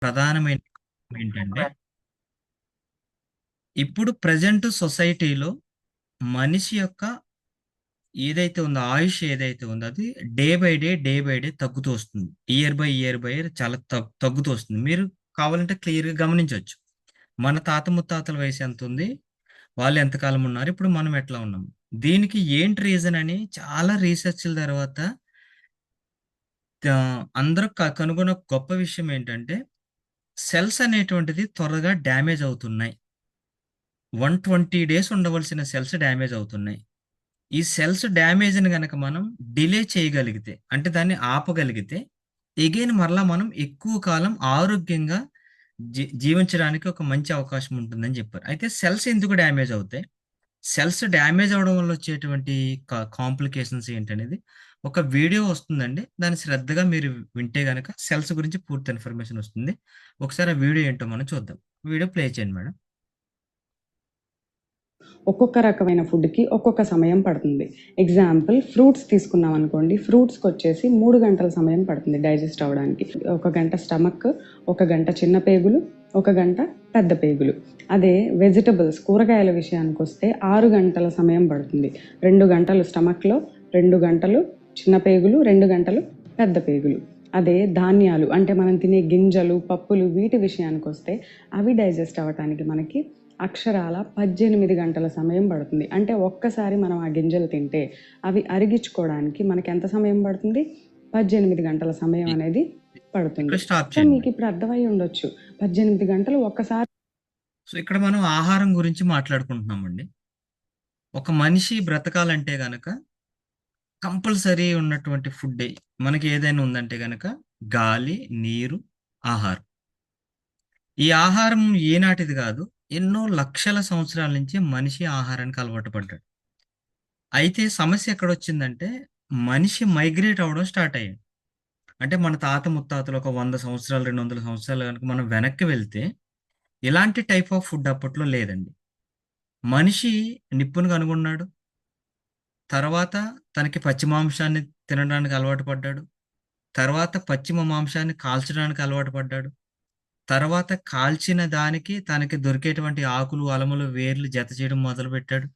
ప్రధానమైన ఏంటంటే, ఇప్పుడు ప్రెజెంట్ సొసైటీలో మనిషి యొక్క ఏదైతే ఉందో, ఆయుష్ ఏదైతే ఉందో అది డే బై డే తగ్గుతూ వస్తుంది. ఇయర్ బై ఇయర్ చాలా తగ్గుతూ వస్తుంది. మీరు కావాలంటే క్లియర్‌గా గమనించొచ్చు. మన తాత ముత్తాతల వయసు ఎంతుంది? వాళ్ళు ఎంతకాలం ఉన్నారు? ఇప్పుడు మనం ఎట్లా ఉన్నాం? దీనికి ఏంటి రీజన్ అని చాలా రీసెర్చ్‌ల తర్వాత అందరూ కనుగొన్న గొప్ప విషయం ఏంటంటే, సెల్స్ అనేటువంటిది త్వరగా డ్యామేజ్ అవుతున్నాయి. 120 డేస్ ఉండవలసిన సెల్స్ డ్యామేజ్ అవుతున్నాయి. ఈ సెల్స్ డ్యామేజ్‌ని గనక మనం డిలే చేయగలిగితే, అంటే దాన్ని ఆపగలిగితే, ఎగైన్ మరలా మనం ఎక్కువ కాలం ఆరోగ్యంగా జీవించడానికి ఒక మంచి అవకాశం ఉంటుందని జెప్పారు. అయితే సెల్స్ ఎందుకు డ్యామేజ్ అవుతాయి? సెల్స్ డ్యామేజ్ అవ్వడం వల్ల వచ్చేటువంటి కాంప్లికేషన్స్ ఏంటనేది ఒక వీడియో వస్తుందండి. దాన్ని శ్రద్ధగా మీరు వింటే గనక సెల్స్ గురించి పూర్తి ఇన్ఫర్మేషన్ వస్తుంది. ఒకసారి ఆ వీడియో ఏంటో మనం చూద్దాం. వీడియో ప్లే చేయండి మేడం. ఒక్కొక్క రకమైన ఫుడ్‌కి ఒక్కొక్క సమయం పడుతుంది. ఎగ్జాంపుల్ ఫ్రూట్స్ తీసుకున్నాం అనుకోండి. ఫ్రూట్స్‌కి వచ్చేసి 3 గంటల సమయం పడుతుంది డైజెస్ట్ అవ్వడానికి. 1 గంట స్టమక్, 1 గంట చిన్న పేగులు, 1 గంట పెద్ద పేగులు. అదే వెజిటబుల్స్ కూరగాయల విషయానికొస్తే 6 గంటల సమయం పడుతుంది. 2 గంటలు స్టమక్‌లో, 2 గంటలు చిన్న పేగులు, 2 గంటలు పెద్ద పేగులు. అదే ధాన్యాలు అంటే మనం తినే గింజలు, పప్పులు వీటి విషయానికొస్తే అవి డైజెస్ట్ అవ్వటానికి మనకి అక్షరాల 18 గంటల సమయం పడుతుంది. అంటే ఒక్కసారి మనం ఆ గింజలు తింటే అవి అరిగించుకోవడానికి మనకి ఎంత సమయం పడుతుంది? 18 గంటల సమయం అనేది పడుతుంది. ఇక్కడ స్టాప్ సో చేయండి మీకు మేడం. ఇప్పుడు అర్థమై ఉండొచ్చు. 18 గంటలు ఒక్కసారి సో ఇక్కడ మనం ఆహారం గురించి మాట్లాడుకుంటున్నామండి. ఒక మనిషి బ్రతకాలంటే గనక కంపల్సరీ ఉన్నటువంటి ఫుడ్డే. మనకి ఏదైనా ఉందంటే గనక గాలి, నీరు, ఆహారం. ఈ ఆహారం ఏనాటిది గాదు. ఎన్నో లక్షల సంవత్సరాల నుంచి మనిషి ఆహారానికి అలవాటు పడ్డాడు. అయితే సమస్య ఎక్కడొచ్చిందంటే, మనిషి మైగ్రేట్ అవ్వడం స్టార్ట్ అయ్యాడు. అంటే మన తాత ముత్తాతలు ఒక 100 సంవత్సరాలు, 200 సంవత్సరాలు గనుక మనం వెనక్కి వెళ్తే, ఇలాంటి టైప్ ఆఫ్ ఫుడ్ అప్పట్లో లేదండి. మనిషి నిప్పును కనుగొన్నాడు. తర్వాత తనకి పచ్చి మాంసాన్ని తినడానికి అలవాటు పడ్డాడు. తర్వాత పశ్చిమ మాంసాన్ని కాల్చడానికి అలవాటు పడ్డాడు. తర్వాత కాల్చిన దానికి తనకి దొరికేటువంటి ఆకులు, అలములు, వేర్లు జత చేయడం మొదలుపెట్టాడు.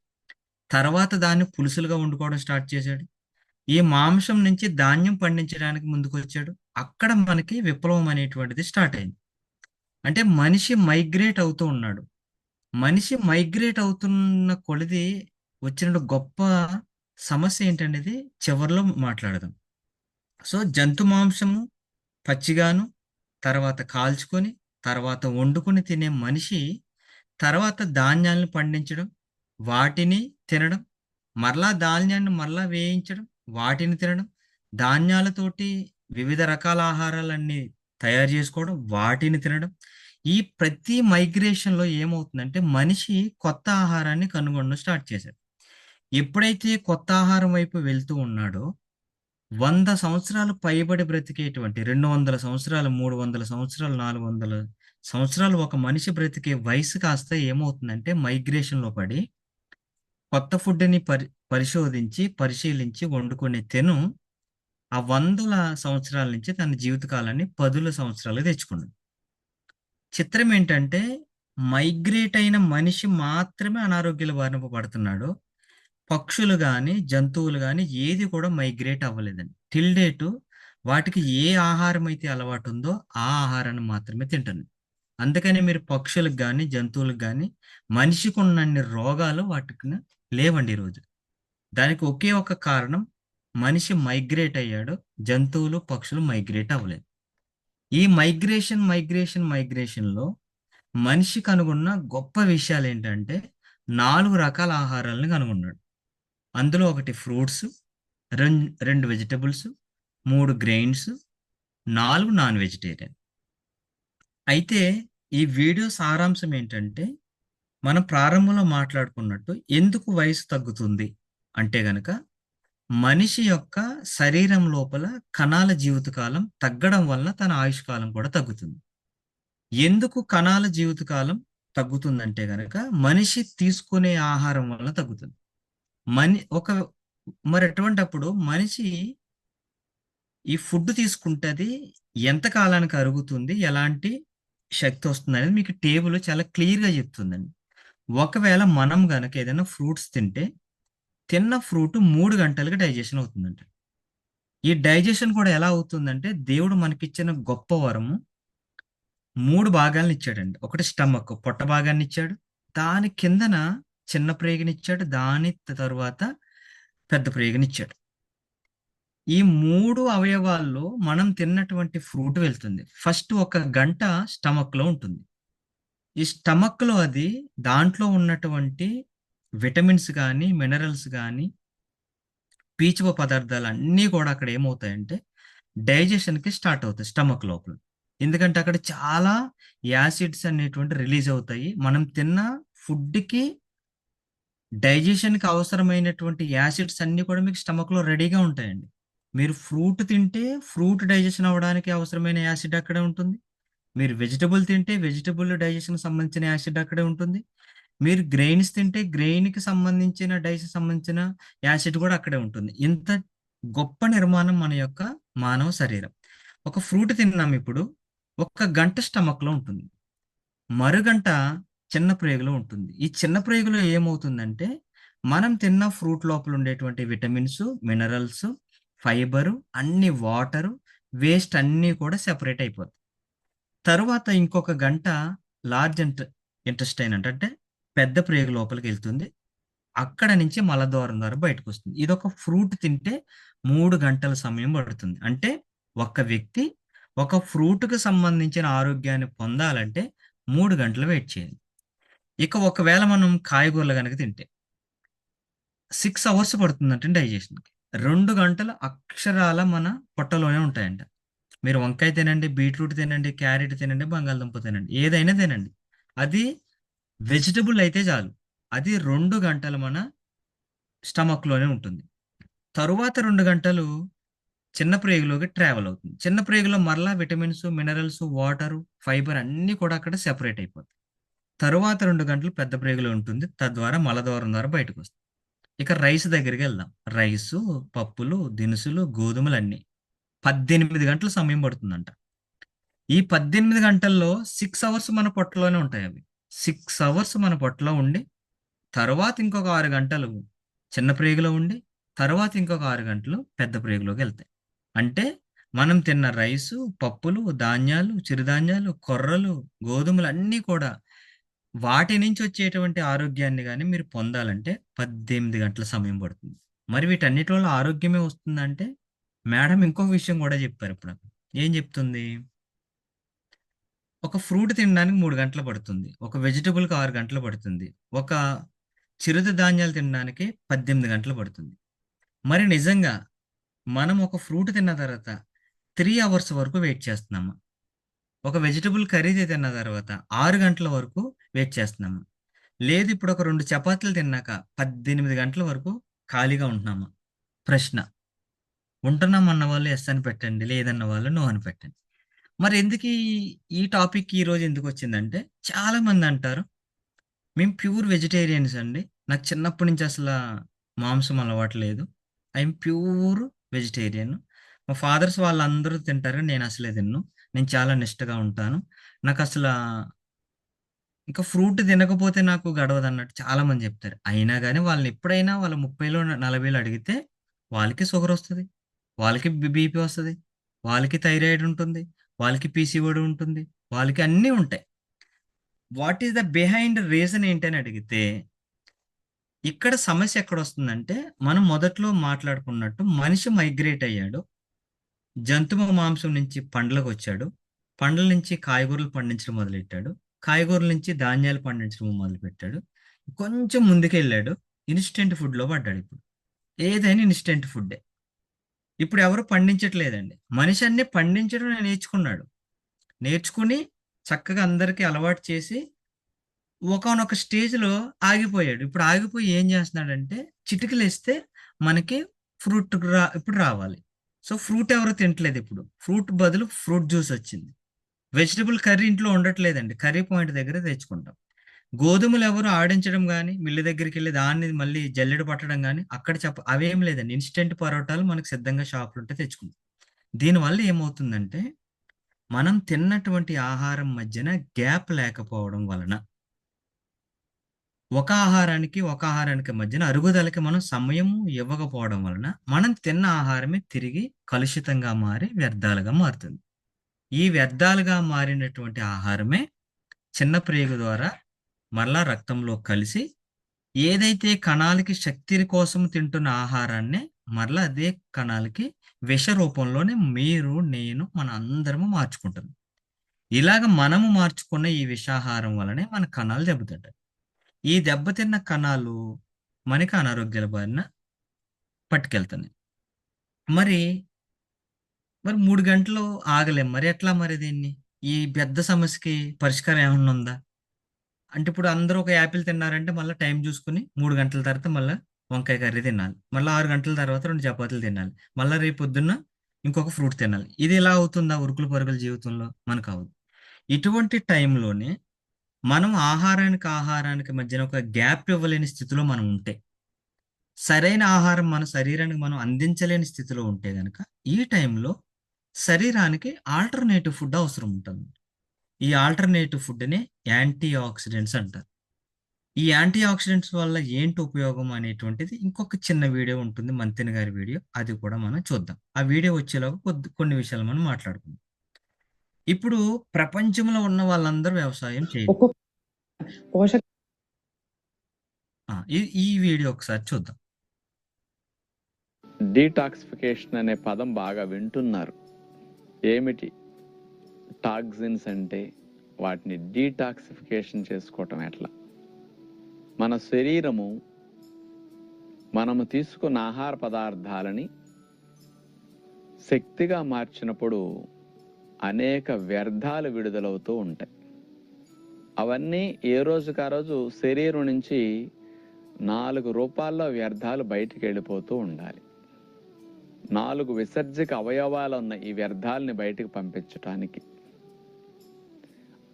తర్వాత దాన్ని పులుసులుగా వండుకోవడం స్టార్ట్ చేశాడు. ఈ మాంసం నుంచి ధాన్యం పండించడానికి ముందుకొచ్చాడు. అక్కడ మనకి విప్లవం అనేటువంటిది స్టార్ట్ అయింది. అంటే మనిషి మైగ్రేట్ అవుతూ ఉన్నాడు. మనిషి మైగ్రేట్ అవుతున్న కొలిది వచ్చిన గొప్ప సమస్య ఏంటనేది చివర్లో మాట్లాడదాం. సో, జంతు మాంసము పచ్చిగాను, తర్వాత కాల్చుకొని, తర్వాత వండుకొని తినే మనిషి, తర్వాత ధాన్యాలను పండించడం, వాటిని తినడం, మరలా ధాన్యాన్ని మరలా వేయించడం, వాటిని తినడం, ధాన్యాలతోటి వివిధ రకాల ఆహారాలన్నీ తయారు చేసుకోవడం, వాటిని తినడం. ఈ ప్రతి మైగ్రేషన్‌లో ఏమవుతుందంటే, మనిషి కొత్త ఆహారాన్ని కనుగొనడం స్టార్ట్ చేశాడు. ఎప్పుడైతే కొత్త ఆహారం వైపు వెళ్తూ ఉన్నాడో 100 సంవత్సరాలు పైబడి బ్రతికేటువంటి 200 సంవత్సరాలు, 300 సంవత్సరాలు, 400 సంవత్సరాలు ఒక మనిషి బ్రతికే వయసు కాస్త ఏమవుతుందంటే మైగ్రేషన్‌లో పడి కొత్త ఫుడ్‌ని పరిశోధించి, పరిశీలించి వండుకునే ఆ వందల సంవత్సరాల నుంచి తన జీవిత కాలాన్ని పదుల సంవత్సరాలకు తెచ్చుకున్నాడు. చిత్రం ఏంటంటే మైగ్రేట్ అయిన మనిషి మాత్రమే అనారోగ్యాల బారిన పడుతున్నాడు. పక్షులు గాని, జంతువులు గాని ఏది కూడా మైగ్రేట్ అవ్వలేదండి. టిల్ డేటు వాటికి ఏ ఆహారం అయితే అలవాటుందో, ఆ ఆహారాన్ని మాత్రమే తింటున్నాయి. అందుకని మీరు పక్షులకు గాని, జంతువులకు గాని మనిషికున్నన్ని రోగాలు వాటికి లేవండి ఈరోజు. దానికి ఒకే ఒక కారణం మనిషి మైగ్రేట్ అయ్యాడు. జంతువులు, పక్షులు మైగ్రేట్ అవ్వలేదు. ఈ మైగ్రేషన్‌లో మనిషి కనుగొన్న గొప్ప విషయాలేంటంటే 4 రకాల ఆహారాలను కనుగొన్నాడు. అందులో ఒకటి fruits, 2 vegetables, 3 grains, 4 non vegetarian. అయితే ఈ వీడియో సారాంశం ఏంటంటే, మనం ప్రారంభంలో మాట్లాడుకున్నట్టు ఎందుకు వయసు తగ్గుతుంది అంటే గనక, మనిషి యొక్క శరీరం లోపల కణాల జీవితకాలం తగ్గడం వలన తన ఆయుష్కాలం కూడా తగ్గుతుంది. ఎందుకు కణాల జీవితకాలం తగ్గుతుందంటే గనక, మనిషి తీసుకునే ఆహారం వలన తగ్గుతుంది. మని ఒక మరి అటువంటప్పుడు మనిషి ఈ ఫుడ్ తీసుకుంటే అది ఎంత కాలానికి అరుగుతుంది? ఎలాంటి శక్తి వస్తుందనేది మీకు టేబుల్ చాలా క్లియర్‌గా చెప్తుందండి. ఒకవేళ మనం గనక ఏదైనా ఫ్రూట్స్ తింటే, తిన్న ఫ్రూట్ 3 గంటలకి డైజెషన్ అవుతుందంట. ఈ డైజెషన్ కూడా ఎలా అవుతుందంటే, దేవుడు మనకిచ్చిన గొప్ప వరము 3 భాగాలనిచ్చాడండి. ఒకటి స్టమక్ పొట్ట భాగాన్నిచ్చాడు. దాని కిందన చిన్న ప్రేగునిచ్చాడు. దాని తరువాత పెద్ద ప్రేగునిచ్చాడు. ఈ 3 అవయవాల్లో మనం తిన్నటువంటి ఫ్రూట్ వెళ్తుంది. ఫస్ట్ ఒక గంట స్టమక్‌లో ఉంటుంది. ఈ స్టమక్‌లో అది దాంట్లో ఉన్నటువంటి విటమిన్స్ గాని, మినరల్స్ గాని, పీచు పదార్థాలన్నీ కూడా అక్కడ ఏమవుతాయంటే డైజెషన్‌కి స్టార్ట్ అవుతాయి స్టమక్ లోపల. ఎందుకంటే అక్కడ చాలా యాసిడ్స్ అనేటువంటివి రిలీజ్ అవుతాయి. మనం తిన్న ఫుడ్‌కి డైజెషన్‌కి అవసరమైనటువంటి యాసిడ్స్ అన్నీ కూడా మీకు స్టమక్‌లో రెడీగా ఉంటాయండి. మీరు ఫ్రూట్ తింటే ఫ్రూట్ డైజెషన్ అవ్వడానికి అవసరమైన యాసిడ్ అక్కడే ఉంటుంది. మీరు వెజిటబుల్ తింటే వెజిటబుల్ డైజెషన్‌కి సంబంధించిన యాసిడ్ అక్కడే ఉంటుంది. మీరు గ్రెయిన్స్ తింటే గ్రెయిన్‌కి సంబంధించిన సంబంధించిన యాసిడ్ కూడా అక్కడే ఉంటుంది. ఇంత గొప్ప నిర్మాణం మన యొక్క మానవ శరీరం. ఒక ఫ్రూట్ తిన్నాం ఇప్పుడు. ఒక గంట స్టమక్‌లో ఉంటుంది. మరుగంట చిన్న ప్రేగులో ఉంటుంది. ఈ చిన్న ప్రేగులో ఏమవుతుందంటే, మనం తిన్న ఫ్రూట్ లోపల ఉండేటువంటి విటమిన్స్, మినరల్స్, ఫైబరు, అన్ని వాటరు, వేస్ట్ అన్నీ కూడా సెపరేట్ అయిపోతాయి. తరువాత ఇంకొక గంట లార్జ్ ఇంటెస్టైన్ అంటే పెద్ద ప్రేగు లోపలికెళ్తుంది. అక్కడ నుంచి మలద్వారం ద్వారా బయటకొస్తుంది. ఇదొక ఫ్రూట్ తింటే 3 గంటల సమయం పడుతుంది. అంటే ఒక వ్యక్తి ఒక ఫ్రూట్‌కి సంబంధించిన ఆరోగ్యాన్ని పొందాలంటే 3 గంటలు వెయిట్ చేయాలి. ఇక ఒకవేళ మనం కాయగూరలు గనక తింటే 6 అవర్స్ పడుతుందంట డైజెషన్‌కి. 2 గంటలు అక్షరాల మన పొట్టలోనే ఉంటాయంట. మీరు వంకాయ తినండి, బీట్రూట్ తినండి, క్యారెట్ తినండి, బంగాళదుంప తినండి. ఏదైనా తినండి. అది వెజిటబుల్ అయితే చాలు. అది 2 గంటలు మన స్టమక్‌లోనే ఉంటుంది. తరువాత 2 గంటలు చిన్న ప్రేగులోకి ట్రావెల్ అవుతుంది. చిన్న ప్రేగులో మరలా విటమిన్స్, మినరల్స్, వాటరు, ఫైబర్ అన్నీ కూడా అక్కడ సెపరేట్ అయిపోతాయి. తరువాత 2 గంటలు పెద్ద ప్రేగులో ఉంటుంది. తద్వారా మలద్వారం ద్వారా బయటకొస్తుంది. ఇక రైస్ దగ్గరికెళ్దాం. రైసు, పప్పులు, దినుసులు, గోధుమలన్నీ. 18 గంటల సమయం పడుతుందంట. ఈ 18 గంటల్లో 6 అవర్స్ మన పొట్టలోనే ఉంటాయవి. 6 అవర్స్ మన పొట్టలో ఉండి, తరువాత ఇంకొక 6 గంటలు చిన్న ప్రేగులో ఉండి, తరువాత ఇంకొక 6 గంటలు పెద్ద ప్రేగులోకెళ్తాయి. అంటే మనం తిన్న రైసు, పప్పులు, ధాన్యాలు, చిరుధాన్యాలు, కొర్రలు, గోధుమలు అన్నీ కూడా వాటి నుంచి వచ్చేటువంటి ఆరోగ్యాన్ని గాని మీరు పొందాలంటే 18 గంటల సమయం పడుతుంది. మరి వీటన్నిటి వల్ల ఆరోగ్యమే వస్తుందంటే, మేడం ఇంకొక విషయం గూడా చెప్పారిప్పుడు నాకు. ఏం చెప్తుంది? ఒక ఫ్రూట్ తినడానికి 3 గంటలు పడుతుంది. ఒక వెజిటబుల్‌కి 6 గంటలు పడుతుంది. ఒక చిరుధాన్యాలు తినడానికి 18 గంటలు పడుతుంది. మరి నిజంగా మనం ఒక ఫ్రూట్ తిన్న తర్వాత 3 అవర్స్ వరకు వెయిట్ చేస్తున్నామా? ఒక వెజిటబుల్ కర్రీ తిన్న తర్వాత 6 గంటల వరకు వెయిట్ చేస్తున్నామా? లేదు ఇప్పుడు ఒక 2 చపాతీలు తిన్నాక 18 గంటల వరకు ఖాళీగా ఉంటున్నామా? ప్రశ్న. ఉంటున్నాం అన్న వాళ్ళు యెస్ అని పెట్టండి. లేదన్న వాళ్ళు నో అని పెట్టండి. మరి ఎందుకీ ఈ టాపిక్ ఈరోజు ఎందుకొచ్చిందంటే చాలామంది అంటారు, "మేము ప్యూర్ వెజిటేరియన్స్ అండి. నాకు చిన్నప్పటి నుంచి అసలా మాంసం అలవాటు లేదు. I'm pure vegetarian. మా ఫాదర్స్ వాళ్ళందరూ తింటారు. నేను అసలే తినను. నేను చాలా నిష్టగా ఉంటాను. నాకసలా ఇంకా ఫ్రూట్ తినకపోతే నాకు గడవదన్నట్టు చాలామంది చెప్తారు. అయినా గాని వాళ్ళని ఎప్పుడైనా వాళ్ళ 30లో, 40లో అడిగితే వాళ్ళకి షుగరొస్తది. వాళ్ళకి బీపీ వస్తది. వాళ్ళకి థైరాయిడ్ ఉంటుంది. వాళ్ళకి పీసీఓడీ ఉంటుంది. వాళ్ళకి అన్నీ ఉంటాయి. What is the behind reason ఏంటని అడిగితే, ఇక్కడ సమస్య ఎక్కడొస్తుందంటే, మనం మొదట్లో మాట్లాడుకున్నట్టు మనిషి మైగ్రేట్ అయ్యాడు. జంతువు మాంసం నుంచి పండ్లకొచ్చాడు. పండ్ల నుంచి కాయగూరలు పండించడం మొదలెట్టాడు. కాయగూరల నుంచి ధాన్యాలు పండించడం మొదలుపెట్టాడు. కొంచెం ముందుకెళ్ళాడు. ఇన్‌స్టంట్ ఫుడ్‌లో పడ్డాడిప్పుడు. ఏదైనా ఇన్‌స్టంట్ ఫుడ్డే. ఇప్పుడు ఎవరు పండించట్లేదండి. మనిషి అన్నీ పండించడం నేర్చుకున్నాడు. నేర్చుకుని చక్కగా అందరికి అలవాటు చేసి ఒకానొక స్టేజ్‌లో ఆగిపోయాడు. ఇప్పుడు ఆగిపోయి ఏం చేస్తున్నాడంటే చిటికెలేస్తే మనకి ఇప్పుడు రావాలి. సో, ఫ్రూట్ ఎవరు తింటలేదిప్పుడు. ఫ్రూట్ బదులు ఫ్రూట్ జ్యూస్ వచ్చింది. వెజిటబుల్ కర్రీ ఇంట్లో ఉండట్లేదండి. కర్రీ పాయింట్ దగ్గరే తెచ్చుకుంటాం. గోధుమలు ఎవరు ఆడించడం గాని, మిల్లు దగ్గరికెళ్ళి దాన్ని మళ్ళీ జల్లెడ పట్టడం గాని, అక్కడ అవేం లేదండి. ఇన్‌స్టంట్ పరోటాలు మనకు సిద్ధంగా షాపులుంటే తెచ్చుకుంటాం. దీనివల్ల ఏమవుతుందంటే మనం తిన్నటువంటి ఆహారం మధ్యన గ్యాప్ లేకపోవడం వలన, ఒక ఆహారానికి మధ్యన అరుగుదలకి మనం సమయం ఇవ్వకపోవడం వలన, మనం తిన్న ఆహారమే తిరిగి కలుషితంగా మారి వ్యర్థాలుగా మారుతుంది. ఈ వ్యర్థాలుగా మారినటువంటి ఆహారమే చిన్న ప్రేగు ద్వారా మరలా రక్తంలో కలిసి, ఏదైతే కణాలకి శక్తి కోసం తింటున్న ఆహారాన్నే మరలా అదే కణాలకి విష రూపంలోనే మీరు, నేను, మన అందరము మార్చుకుంటున్నాం. ఇలాగ మనము మార్చుకున్న ఈ విషాహారం వలనే మన కణాలు దెబ్బతింటాయి. ఈ దెబ్బతిన్న కణాలు మనకి అనారోగ్యాల బారిన పట్టుకెళ్తున్నాయి. మరి, మరి 3 గంటలు ఆగలేం. మరి ఎట్లా మరి దీన్ని? ఈ పెద్ద సమస్యకి పరిష్కారం ఏమన్నా ఉందా? అంటే ఇప్పుడు అందరూ ఒక యాపిల్ తిన్నారంటే మళ్ళా టైం చూసుకొని 3 గంటల తర్వాత మళ్ళా వంకాయ కర్రీ తినాలి. మళ్ళా 6 గంటల తర్వాత 2 చపాతీలు తినాలి. మళ్ళా రేపు పొద్దున్న ఇంకొక ఫ్రూట్ తినాలి. ఇది ఇలా అవుతుందా ఉరుకులు పరుగుల జీవితంలో? మనకవ్వదు. ఇటువంటి టైంలోనే మనం ఆహారానికి మధ్యన ఒక గ్యాప్ ఇవ్వలేని స్థితిలో మనం ఉంటే, సరైన ఆహారం మన శరీరానికి మనం అందించలేని స్థితిలో ఉంటే గనక, ఈ టైంలో శరీరానికి ఆల్టర్‌నేటివ్ ఫుడ్ అవసరం ఉంటుంది. ఈ ఆల్టర్‌నేటివ్ ఫుడ్‌నే యాంటీ ఆక్సిడెంట్స్ అంటారు. ఈ యాంటీ ఆక్సిడెంట్స్ వల్ల ఏంటి ఉపయోగం అనేటువంటిది ఇంకొక చిన్న వీడియో ఉంటుంది. మంతెన గారి వీడియో. అది కూడా మనం చూద్దాం. ఆ వీడియో వచ్చేలోగా కొన్ని విషయాలు మనం మాట్లాడుకుందాం. ఇప్పుడు ప్రపంచంలో ఉన్న వాళ్ళందరూ వ్యవసాయం చేయరు. ఒక్కొక్క పోషక ఈ వీడియో ఒకసారి చూద్దాం. డీటాక్సిఫికేషన్ అనే పదం బాగా వింటున్నారు. ఏమిటి టాక్సిన్స్ అంటే? వాటిని డీటాక్సిఫికేషన్ చేసుకోవటం ఎట్లా? మన శరీరము మనము తీసుకున్న ఆహార పదార్థాలని శక్తిగా మార్చినప్పుడు అనేక వ్యర్థాలు విడుదలవుతూ ఉంటాయి. అవన్నీ ఏ రోజుకు ఆ రోజు శరీరం నుంచి 4 రూపాల్లో వ్యర్థాలు బయటికి వెళ్ళిపోతూ ఉండాలి. 4 విసర్జక అవయవాలు ఉన్న ఈ వ్యర్థాలని బయటికి పంపించటానికి.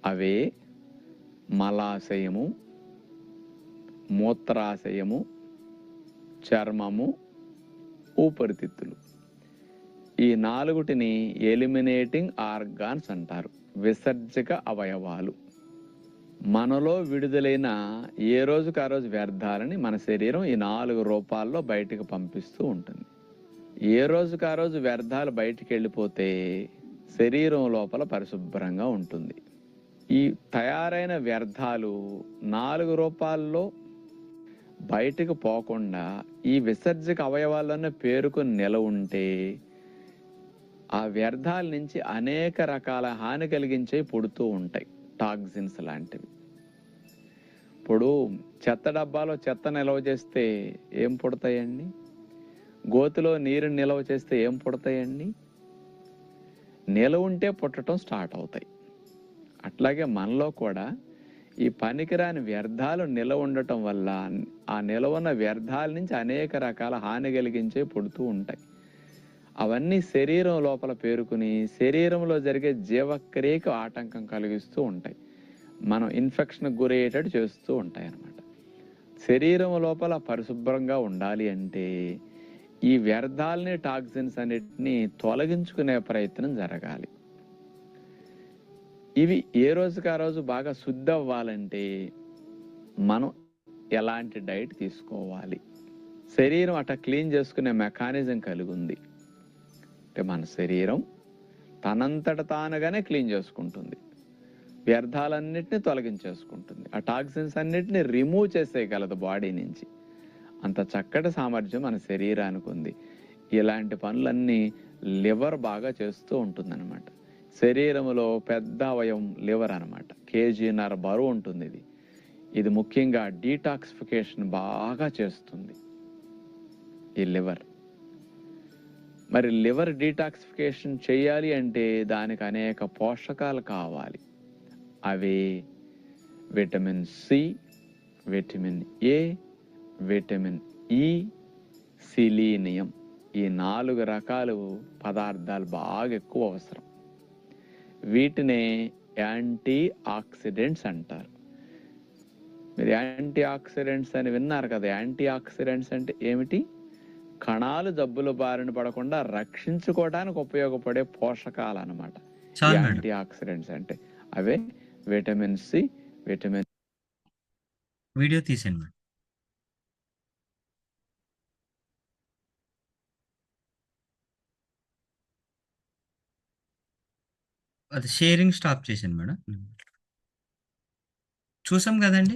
అవే మలాశయము, మూత్రాశయము, చర్మము, ఊపిరితిత్తులు. ఈ 4టిని ఎలిమినేటింగ్ ఆర్గాన్స్ అంటారు, విసర్జక అవయవాలు. మనలో విడుదలైన ఏ రోజుకు ఆ రోజు వ్యర్థాలని మన శరీరం ఈ 4 రూపాల్లో బయటికి పంపిస్తూ ఉంటుంది. ఏ రోజుకు ఆ రోజు వ్యర్థాలు బయటికి వెళ్ళిపోతే శరీరం లోపల పరిశుభ్రంగా ఉంటుంది. ఈ తయారైన వ్యర్థాలు 4 రూపాల్లో బయటకు పోకుండా ఈ విసర్జక అవయవాల్లోనే పేరుకొని నిలవ ఉంటే ఆ వ్యర్థాల నుంచి అనేక రకాల హాని కలిగించే పుడుతూ ఉంటాయి, టాక్సిన్స్ లాంటివి. ఇప్పుడు చెత్త డబ్బాలో చెత్త నిల్వ చేస్తే ఏం పుడతాయండి? గోతిలో నీరు నిల్వ చేస్తే ఏం పుడతాయండి? నిలవ ఉంటే పుట్టడం స్టార్ట్ అవుతాయి. అట్లాగే మనలో కూడా ఈ పనికిరాని వ్యర్థాలు నిలవ ఉండటం వల్ల ఆ నిలవన్న వ్యర్థాల నుంచి అనేక రకాల హాని కలిగించే పుడుతూ ఉంటాయి. అవన్నీ శరీరం లోపల పేరుకుని శరీరంలో జరిగే జీవక్రియకు ఆటంకం కలిగిస్తూ ఉంటాయి. మనం ఇన్ఫెక్షన్కి గురయ్యేటట్టు చేస్తూ ఉంటాయి అన్నమాట. శరీరం లోపల పరిశుభ్రంగా ఉండాలి అంటే ఈ వ్యర్థాలని, టాక్సిన్స్ అన్నిటిని తొలగించుకునే ప్రయత్నం జరగాలి. ఇవి ఏ రోజుకు ఆ రోజు బాగా శుద్ధి అవ్వాలంటే మనం ఎలాంటి డైట్ తీసుకోవాలి? శరీరం అట్లా క్లీన్ చేసుకునే మెకానిజం కలిగి ఉంది. అంటే మన శరీరం తనంతట తానుగానే క్లీన్ చేసుకుంటుంది, వ్యర్థాలన్నిటిని తొలగించేసుకుంటుంది, ఆ టాక్సిన్స్ అన్నిటిని రిమూవ్ చేసేయగలదు బాడీ నుంచి. అంత చక్కటి సామర్థ్యం మన శరీరానికి ఉంది. ఇలాంటి పనులన్నీ లివర్ బాగా చేస్తూ ఉంటుందన్నమాట. శరీరంలో పెద్ద అవయవం లివర్ అనమాట. 1.5 kg బరువు ఉంటుంది. ఇది ముఖ్యంగా డీటాక్సిఫికేషన్ బాగా చేస్తుంది ఈ లివర్. మరి లివర్ డీటాక్సిఫికేషన్ చేయాలి అంటే దానికి అనేక పోషకాలు కావాలి. అవి vitamin C, vitamin A, vitamin E, selenium. ఈ 4 రకాలు పదార్థాలు బాగా ఎక్కువ అవసరం. వీటినే యాంటీ ఆక్సిడెంట్స్ అంటారు. మీరు యాంటీ ఆక్సిడెంట్స్ అని విన్నారు కదా. యాంటీ ఆక్సిడెంట్స్ అంటే ఏమిటి? కణాలు జబ్బుల బారిన పడకుండా రక్షించుకోవడానికి ఉపయోగపడే పోషకాలు అన్నమాట చాలు మేడం. యాంటీ ఆక్సిడెంట్స్ అంటే అవే విటమిన్ సి, విటమిన్ వీడియో తీసేయండి మేడం. అది షేరింగ్ స్టాప్ చేశాను మేడం. చూసాం కదండి.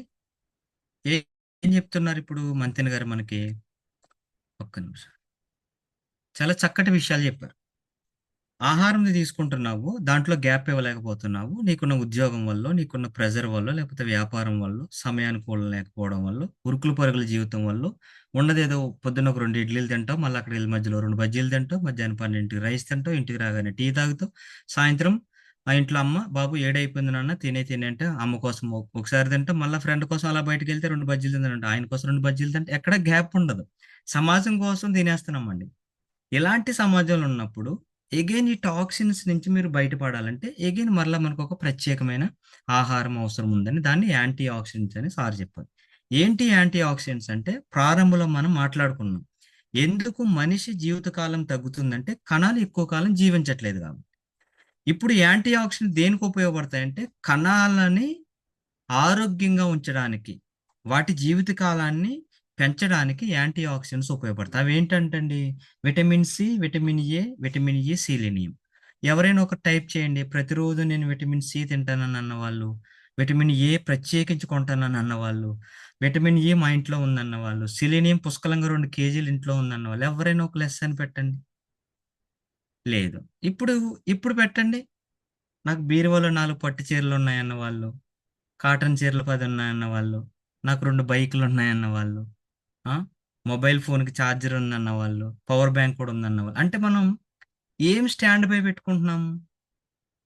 ఏం చెప్తున్నారు ఇప్పుడు మంతెన గారు మనకి? ఒక్క నిమిషం. చాలా చక్కటి విషయాలు చెప్పారు. ఆహారం తీసుకుంటున్నావు, దాంట్లో గ్యాప్ ఇవ్వలేకపోతున్నావు. నీకున్న ఉద్యోగం వల్ల, నీకున్న ప్రెజర్ వల్ల, లేకపోతే వ్యాపారం వల్ల, సమయానుకూలం లేకపోవడం వల్ల, ఉరుకులు పరుగుల జీవితం వల్ల ఉన్నదేదో పొద్దున్న ఒక 2 ఇడ్లీలు తింటావు, మళ్ళీ అక్కడికి వెళ్ళి మధ్యలో 2 బజ్జీలు తింటావు, మధ్యాహ్నం 12కి రైస్ తింటావు, ఇంటికి రాగానే టీ తాగుతావు, సాయంత్రం ఆ ఇంట్లో అమ్మ, బాబు ఏడైపోయింది నాన్న తినే అంటే అమ్మ కోసం ఒకసారి తింటాం, మళ్ళీ ఫ్రెండ్ కోసం అలా బయటకు వెళ్తే 2 బజ్జీలు తింటానంట, ఆయన కోసం 2 బజ్జీలు తింటే ఎక్కడ గ్యాప్ ఉండదు. సమాజం కోసం తినేస్తున్నామండి. ఇలాంటి సమాజంలో ఉన్నప్పుడు ఎగైన్ ఈ టాక్సిన్స్ నుంచి మీరు బయటపడాలంటే ఎగైన్ మరలా మనకు ఒక ప్రత్యేకమైన ఆహారం అవసరం ఉందని, దాన్ని యాంటీ ఆక్సిడెంట్స్ అని సార్ చెప్పారు. ఏంటి యాంటీ ఆక్సిడెంట్స్ అంటే ప్రారంభంలో మనం మాట్లాడుకున్నాం. ఎందుకు మనిషి జీవితకాలం తగ్గుతుందంటే కణాలు ఎక్కువ కాలం జీవించట్లేదు కాబట్టి. ఇప్పుడు యాంటీ ఆక్సిడెంట్ దేనికి ఉపయోగపడతాయంటే కణాలని ఆరోగ్యంగా ఉంచడానికి, వాటి జీవిత కాలాన్ని పెంచడానికి యాంటీ ఆక్సిడెంట్స్ ఉపయోగపడతాయి. అవి ఏంటంటండి? Vitamin C, vitamin A, vitamin E, selenium. ఎవరైనా ఒక టైప్ చేయండి, ప్రతిరోజు నేను విటమిన్ సి తింటానని అన్నవాళ్ళు, విటమిన్ ఏ ప్రత్యేకించి కొంటానని అన్నవాళ్ళు, విటమిన్ ఇ మా ఇంట్లో ఉందన్న వాళ్ళు, సెలీనియం పుష్కలంగా 2 కేజీలు ఇంట్లో ఉందన్న వాళ్ళు, ఎవరైనా ఒక లెస్ అని పెట్టండి. లేదు. ఇప్పుడు ఇప్పుడు పెట్టండి. నాకు బీరువాలో 4 పట్టు చీరలు ఉన్నాయన్న వాళ్ళు, కాటన్ చీరలు 10 ఉన్నాయన్న వాళ్ళు, నాకు 2 బైకులు ఉన్నాయన్న వాళ్ళు, ఆ! మొబైల్ ఫోన్‌కి ఛార్జర్ ఉందన్న వాళ్ళు, పవర్ బ్యాంక్ కూడా ఉందన్న వాళ్ళు. అంటే మనం ఏం స్టాండ్ బై పెట్టుకుంటున్నాము? రూ.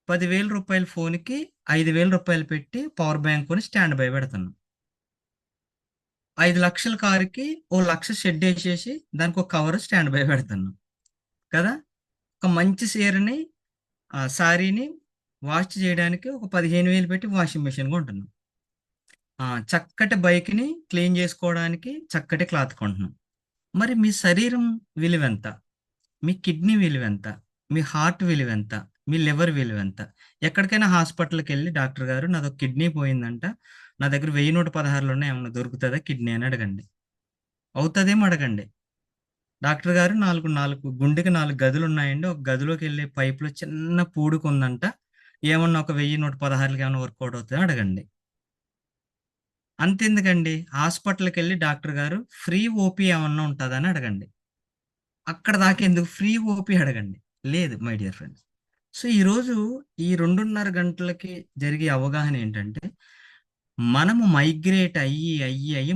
10,000 ఫోన్‌కి రూ. 5,000 పెట్టి పవర్ బ్యాంక్ కొని స్టాండ్ బై పెడుతున్నాం. 5,00,000 కారుకి ఓ 1,00,000 షెడ్ ఏసేసి దానికి ఒక కవర్ స్టాండ్ బై పెడుతున్నాం. కదా! ఒక మంచి సారీని వాష్ చేయడానికి ఒక 15,000 పెట్టి వాషింగ్ మెషిన్ కొంటున్నాం. చక్కటి బైక్‌ని క్లీన్ చేసుకోవడానికి చక్కటి క్లాత్ కొంటున్నాం. మరి మీ శరీరం విలువెంత? మీ కిడ్నీ విలువెంత? మీ హార్ట్ విలువెంత? మీ లివర్ విలువెంత? ఎక్కడికైనా హాస్పిటల్‌కెళ్ళి డాక్టర్ గారు నాదొక కిడ్నీ పోయిందంట. నా దగ్గర 1000, 116 ఏమన్నా దొరుకుతదా కిడ్నీ అని అడగండి. అవుతదేమో అడగండి. డాక్టర్ గారు 4 గుండెకి 4 గదులున్నాయండి. ఒక గదిలోకెళ్ళే పైప్‌లో చిన్న పూడుకుందంట. ఏమన్నా ఒక 1000, 116కి ఏమన్నా వర్కౌట్ అవుతదా అడగండి. అంతెందుకండి, హాస్పిటల్‌కెళ్ళి డాక్టర్ గారు ఫ్రీ ఓపీ ఏమన్నా ఉంటదా అని అడగండి. అక్కడ దాకెందుకు ఫ్రీ ఓపీ అడగండి. లేదు మై డియర్ ఫ్రెండ్స్. సో, ఈరోజు ఈ 2:30 గంటలకి జరిగే అవగాహన ఏంటంటే, మనము మైగ్రేట్ అయ్యి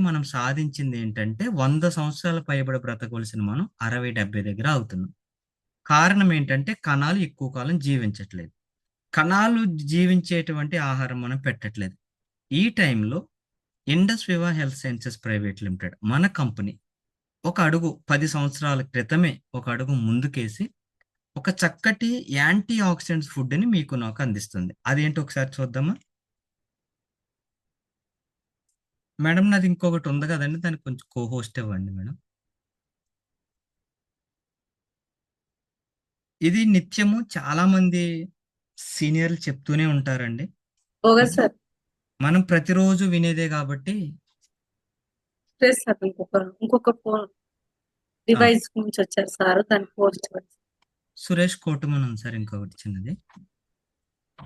మనం సాధించిందేంటంటే 100 సంవత్సరాల పైబడి బ్రతకవలసిన మనం 60, 70 దగ్గర ఆగుతున్నాం. కారణం ఏంటంటే కణాలు ఎక్కువ కాలం జీవించట్లేదు. కణాలు జీవించేటువంటి ఆహారం మనం పెట్టట్లేదు. ఈ టైంలో Indus Viva health sciences private limited మన కంపెనీ ఒక అడుగు 10 సంవత్సరాల క్రితమే ఒక అడుగు ముందుకేసి ఒక చక్కటి యాంటీ ఆక్సిడెంట్స్ ఫుడ్‌ని మీకు నాకు అందిస్తుంది. అదేంటో ఒకసారి చూద్దామా? మేడం నాది ఇంకొకటి ఉంది కదండీ! దానికి కొంచెం కో హోస్ట్ ఇవ్వండి మేడం. ఇది నిత్యము చాలామంది సీనియర్‌లు చెప్తూనే ఉంటారండి. ఓకే హ్మ్. సార్. మనం ప్రతిరోజు వినేదే కాబట్టి లేదు సార్. ఇంకొక ఫోన్ ఆ! డివైస్ నుంచి వచ్చారు సార్. దాన్ని పోస్ట్ చేయండి. సురేష్ కోటమన్ ఉంది సార్ ఇంకొకటి చిన్నది.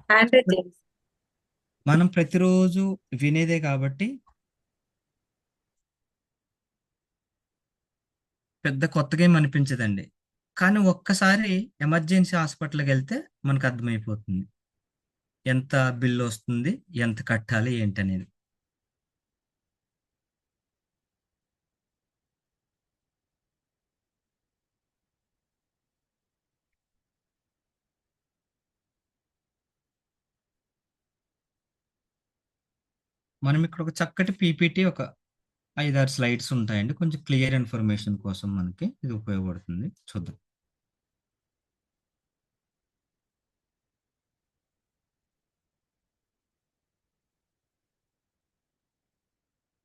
హ్యాండ్ రైజ్ చేయండి. మనం ప్రతిరోజు వినేదే కాబట్టి పెద్ద కొత్తగా ఏమి అనిపించదండి. కానీ ఒక్కసారి ఎమర్జెన్సీ హాస్పిటల్‌కెళ్తే మనకు అర్థమైపోతుంది. ఎంత బిల్లొస్తుంది? ఎంత కట్టాలి? ఏంటనేది. మనం ఇక్కడ ఒక చక్కటి పీపీటీ ఒక 5, 6 స్లైడ్స్ ఉంటాయండి. కొంచెం క్లియర్ ఇన్ఫర్మేషన్ కోసం మనకి ఇది ఉపయోగపడుతుంది. చూద్దాం.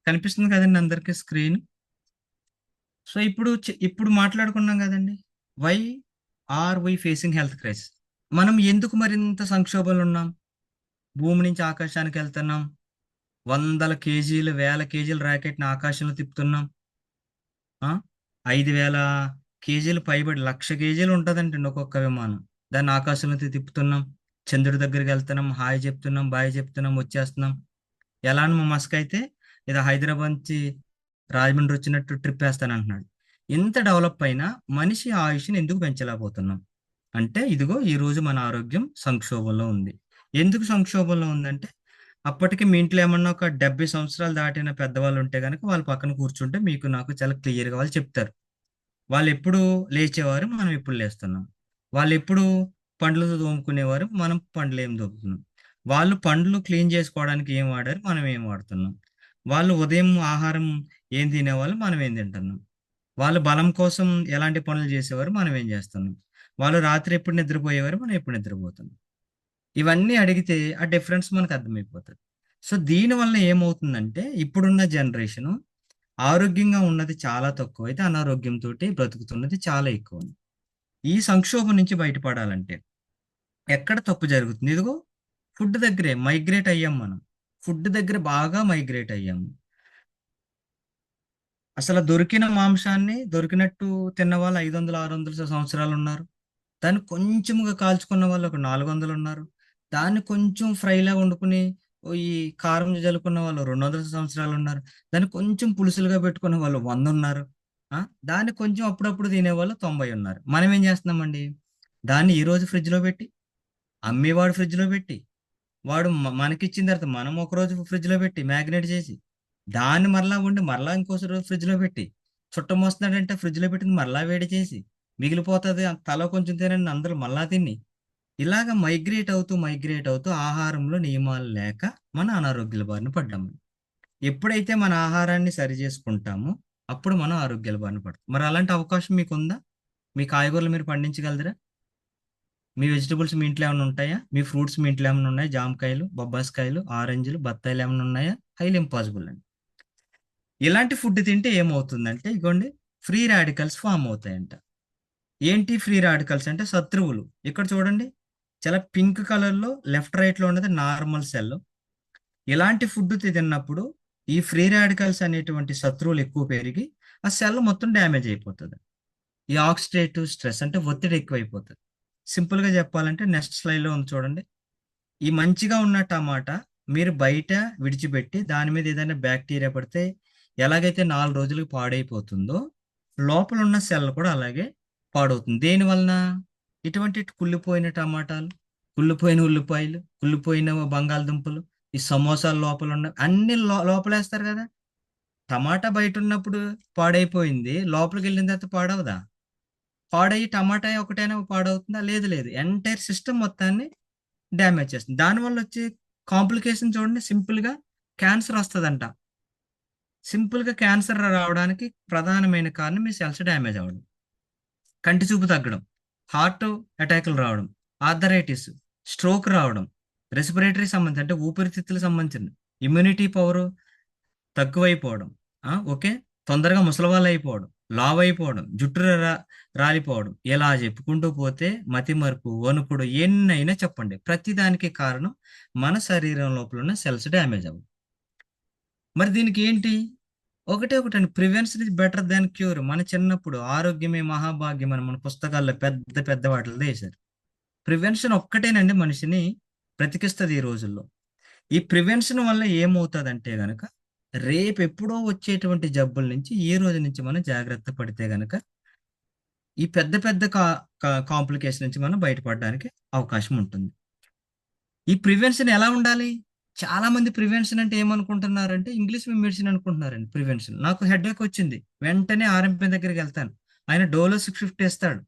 కనిపిస్తుంది కదండీ అందరికి స్క్రీన్? సో, ఇప్పుడు మాట్లాడుకున్నాం కదండీ! Why are we facing health crisis? మనం ఎందుకు మరింత సంక్షోభంలో ఉన్నాం? భూమి నుంచి ఆకాశానికి వెళ్తున్నాం, వందల కేజీలు వేల కేజీల ర్యాకెట్ని ఆకాశంలో తిప్పుతున్నాం. 5,000 కేజీలు పైబడి 1,00,000 కేజీలు ఉంటుందండి ఒక్కొక్క విమానం. దాన్ని ఆకాశంలో తిప్పుతున్నాం, చంద్రుడి దగ్గరికి వెళ్తున్నాం, హాయ్ చెప్తున్నాం, బాయ్ చెప్తున్నాం, వచ్చేస్తున్నాం. ఎలా అని మా మస్క్ అయితే ఏదో హైదరాబాద్ నుంచి రాజమండ్రి వచ్చినట్టు ట్రిప్ వేస్తాను అంటున్నాడు. ఇంత డెవలప్ అయినా మనిషి ఆయుష్ని ఎందుకు పెంచలేకపోతున్నాం అంటే, ఇదిగో ఈ రోజు మన ఆరోగ్యం సంక్షోభంలో ఉంది. ఎందుకు సంక్షోభంలో ఉందంటే, అప్పటికి మీ ఇంట్లో ఏమన్నా ఒక 70 సంవత్సరాలు దాటిన పెద్దవాళ్ళు ఉంటే కనుక వాళ్ళ పక్కన కూర్చుంటే మీకు నాకు చాలా క్లియర్గా వాళ్ళు చెప్తారు. వాళ్ళు ఎప్పుడు లేచేవారు, మనం ఎప్పుడు లేస్తున్నాం. వాళ్ళు ఎప్పుడు పండ్లు తోముకునేవారు, మనం పండ్లు ఏం తోముతున్నాం. వాళ్ళు పండ్లు క్లీన్ చేసుకోవడానికి ఏం వాడారు, మనం ఏం వాడుతున్నాం. వాళ్ళు ఉదయం ఆహారం ఏం తినేవాళ్ళు, మనం ఏం తింటున్నాం. వాళ్ళు బలం కోసం ఎలాంటి పనులు చేసేవారు, మనం ఏం చేస్తున్నాం. వాళ్ళు రాత్రి ఎప్పుడు నిద్రపోయేవారు, మనం ఎప్పుడు నిద్రపోతున్నాం. ఇవన్నీ అడిగితే ఆ డిఫరెన్స్ మనకు అర్థమైపోతుంది. సో దీనివల్ల ఏమవుతుందంటే, ఇప్పుడున్న జనరేషను ఆరోగ్యంగా ఉన్నది చాలా తక్కువ అయితే అనారోగ్యంతో బ్రతుకుతున్నది చాలా ఎక్కువ ఉంది. ఈ సంక్షోభం నుంచి బయటపడాలంటే ఎక్కడ తప్పు జరుగుతుంది? ఇదిగో ఫుడ్ దగ్గరే మైగ్రేట్ అయ్యాం మనం. ఫుడ్ దగ్గర బాగా మైగ్రేట్ అయ్యాము. అసలు దొరికిన మాంసాన్ని దొరికినట్టు తిన్న వాళ్ళు 500, 600 సంవత్సరాలు ఉన్నారు. దాన్ని కొంచెంగా కాల్చుకున్న వాళ్ళు ఒక 400 ఉన్నారు. దాన్ని కొంచెం ఫ్రైలా వండుకుని ఈ కారం జల్లుకున్న వాళ్ళు 200 సంవత్సరాలు ఉన్నారు. దాన్ని కొంచెం పులుసులుగా పెట్టుకునే వాళ్ళు 100 ఉన్నారు. దాన్ని కొంచెం అప్పుడప్పుడు తినేవాళ్ళు 90 ఉన్నారు. మనం ఏం చేస్తున్నామండి? దాన్ని ఈ రోజు ఫ్రిడ్జ్లో పెట్టి, అమ్మేవాడు ఫ్రిడ్జ్లో పెట్టి, వాడు మనకిచ్చిన తర్వాత మనం ఒక రోజు ఫ్రిడ్జ్లో పెట్టి మ్యాగ్నేట్ చేసి, దాన్ని మరలా వండి మరలా ఇంకోసారి రోజు ఫ్రిడ్జ్లో పెట్టి, చుట్టం వస్తున్నాడంటే ఫ్రిడ్జ్లో పెట్టింది మరలా వేడి చేసి, మిగిలిపోతుంది తల కొంచెం తినండి అందరూ మళ్ళా తిని, ఇలాగ మైగ్రేట్ అవుతూ ఆహారంలో నియమాలు లేక మన అనారోగ్యాల బారిన పడ్డాము. ఎప్పుడైతే మన ఆహారాన్ని సరి చేసుకుంటామో అప్పుడు మనం ఆరోగ్యాల బారిన పడతాం. మరి అలాంటి అవకాశం మీకు ఉందా? మీ కాయగూరలు మీరు పండించగలరా? మీ వెజిటబుల్స్ మీ ఇంట్లో ఏమైనా ఉంటాయా? మీ ఫ్రూట్స్ మీ ఇంట్లో ఏమైనా ఉన్నాయా? జామకాయలు, బొబ్బాస్కాయలు, ఆరెంజ్లు, బత్తాయిలు ఏమైనా ఉన్నాయా? హైలీ ఇంపాసిబుల్ అండి. ఇలాంటి ఫుడ్ తింటే ఏమవుతుందంటే, ఇగోండి ఫ్రీ రాడికల్స్ ఫామ్ అవుతాయంట. ఏంటి ఫ్రీ రాడికల్స్ అంటే? శత్రువులు. ఇక్కడ చూడండి, చాలా పింక్ కలర్లో లెఫ్ట్ రైట్లో ఉన్నది నార్మల్ సెల్. ఇలాంటి ఫుడ్ తిన్నప్పుడు ఈ ఫ్రీ రాడికల్స్ అనేటువంటి శత్రువులు ఎక్కువ పెరిగి ఆ సెల్ మొత్తం డ్యామేజ్ అయిపోతుంది. ఈ ఆక్సిడేటివ్ స్ట్రెస్ అంటే ఒత్తిడి ఎక్కువైపోతుంది. సింపుల్గా చెప్పాలంటే నెక్స్ట్ స్లైడ్లో ఉంది చూడండి. ఈ మంచిగా ఉన్న టమాటా మీరు బయట విడిచిపెట్టి దాని మీద ఏదైనా బ్యాక్టీరియా పడితే ఎలాగైతే 4 రోజులకు పాడైపోతుందో, లోపల ఉన్న సెల్ కూడా అలాగే పాడవుతుంది. దేని వలన? ఇటువంటి కుళ్ళిపోయిన టమాటాలు, కుళ్ళిపోయిన ఉల్లిపాయలు, కుళ్ళిపోయిన బంగాళదుంపలు, ఈ సమోసాలు లోపల ఉన్న అన్ని లోపలేస్తారు కదా. టమాటా బయట ఉన్నప్పుడు పాడైపోయింది, లోపలికి వెళ్ళిన తర్వాత పాడవదా? పాడయ్యి టమాటా ఒకటైనా పాడవుతుందా? లేదు లేదు, ఎంటైర్ సిస్టమ్ మొత్తాన్ని డ్యామేజ్ చేస్తుంది. దానివల్ల వచ్చే కాంప్లికేషన్ చూడండి, సింపుల్గా క్యాన్సర్ వస్తుందంట. సింపుల్గా క్యాన్సర్ రావడానికి ప్రధానమైన కారణం మీ సెల్స్ డ్యామేజ్ అవ్వడం, కంటి చూపు తగ్గడం, హార్ట్ అటాకులు రావడం, ఆర్థరైటిస్, స్ట్రోక్ రావడం, రెస్పిరేటరీ సంబంధించి అంటే ఊపిరితిత్తులకు సంబంధించిన ఇమ్యూనిటీ పవర్ తక్కువైపోవడం, ఓకే, తొందరగా ముసలివాళ్ళు అయిపోవడం, లావ్ అయిపోవడం, జుట్టు రాలిపోవడం, ఇలా చెప్పుకుంటూ పోతే మతిమరుపు, వణుకుడు ఎన్నైనా చెప్పండి, ప్రతిదానికి కారణం మన శరీరం లోపల ఉన్న సెల్స్ డ్యామేజ్ అవ్వడం. మరి దీనికి ఏంటి? ఒకటండి, prevention is better than cure. మన చిన్నప్పుడు ఆరోగ్యమే మహాభాగ్యం అని మన పుస్తకాల్లో పెద్ద పెద్ద వాటిలో వేశారు. ప్రివెన్షన్ ఒక్కటేనండి మనిషిని బ్రతికిస్తుంది ఈ రోజుల్లో. ఈ ప్రివెన్షన్ వల్ల ఏమవుతుందంటే గనక, రేపు ఎప్పుడో వచ్చేటువంటి జబ్బుల నుంచి ఈ రోజు నుంచి మనం జాగ్రత్త పడితే గనక ఈ పెద్ద పెద్ద కాంప్లికేషన్ నుంచి మనం బయటపడడానికి అవకాశం ఉంటుంది. ఈ ప్రివెన్షన్ ఎలా ఉండాలి? చాలా మంది ప్రివెన్షన్ అంటే ఏమనుకుంటున్నారంటే ఇంగ్లీష్ మెడిసిన్ అనుకుంటున్నారండి. ప్రివెన్షన్, నాకు హెడేక్ వచ్చింది వెంటనే ఆర్ఎంపీ దగ్గరికి వెళ్తాను, ఆయన డోలో 650 ఇస్తాడు.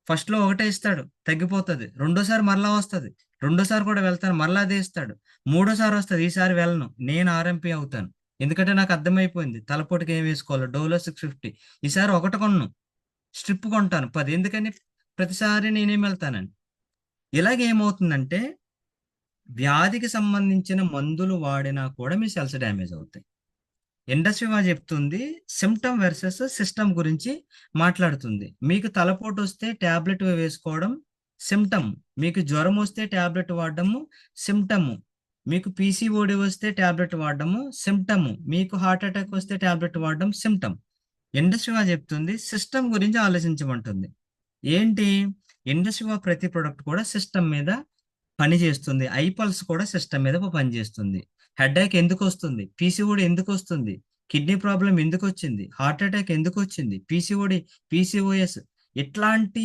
ఫస్ట్లో ఒకటే ఇస్తాడు, తగ్గిపోతుంది. రెండోసారి మరలా వస్తుంది, రెండోసారి కూడా వెళ్తాను, మరలా అదే ఇస్తాడు. మూడోసారి వస్తుంది, ఈసారి వెళ్ళను, నేను ఆర్ఎంపీ అవుతాను. ఎందుకంటే నాకు అర్థమైపోయింది తలపోటుకి ఏం వేసుకోవాలో. డోలో 650, ఈసారి ఒకటి కొన్నాను, స్ట్రిప్ కొంటాను 10. ఎందుకని? ప్రతిసారి నేనేం వెళ్తానండి. ఇలాగే ఏమవుతుందంటే వ్యాధికి సంబంధించిన మందులు వాడినా కూడా మీ సెల్స్ డ్యామేజ్ అవుతాయి. ఇండస్ట్రీ వాళ్ళు చెప్తుంది సిమ్టమ్ వర్సెస్ సిస్టమ్ గురించి మాట్లాడుతుంది. మీకు తలపోటు వస్తే ట్యాబ్లెట్ వేసుకోవడం సిమ్టమ్. మీకు జ్వరం వస్తే ట్యాబ్లెట్ వాడడము సిమ్టమ్. మీకు పీసీఓడి వస్తే ట్యాబ్లెట్ వాడడము సిమ్టమ్. మీకు హార్ట్ అటాక్ వస్తే ట్యాబ్లెట్ వాడడం సిమ్టమ్. ఇండస్ట్రీ చెప్తుంది సిస్టమ్ గురించి ఆలోచించమంటుంది. ఏంటి? ఇండస్ట్రీ ప్రతి ప్రొడక్ట్ కూడా సిస్టమ్ మీద పని చేస్తుంది. ఐపల్స్ కూడా సిస్టమ్ మీద పని చేస్తుంది. హెడేక్ ఎందుకు వస్తుంది? పీసీఓడి ఎందుకు వస్తుంది? కిడ్నీ ప్రాబ్లం ఎందుకు వచ్చింది? హార్ట్ అటాక్ ఎందుకు వచ్చింది? పీసీఓడి, పీసీఓఎస్ ఇట్లాంటి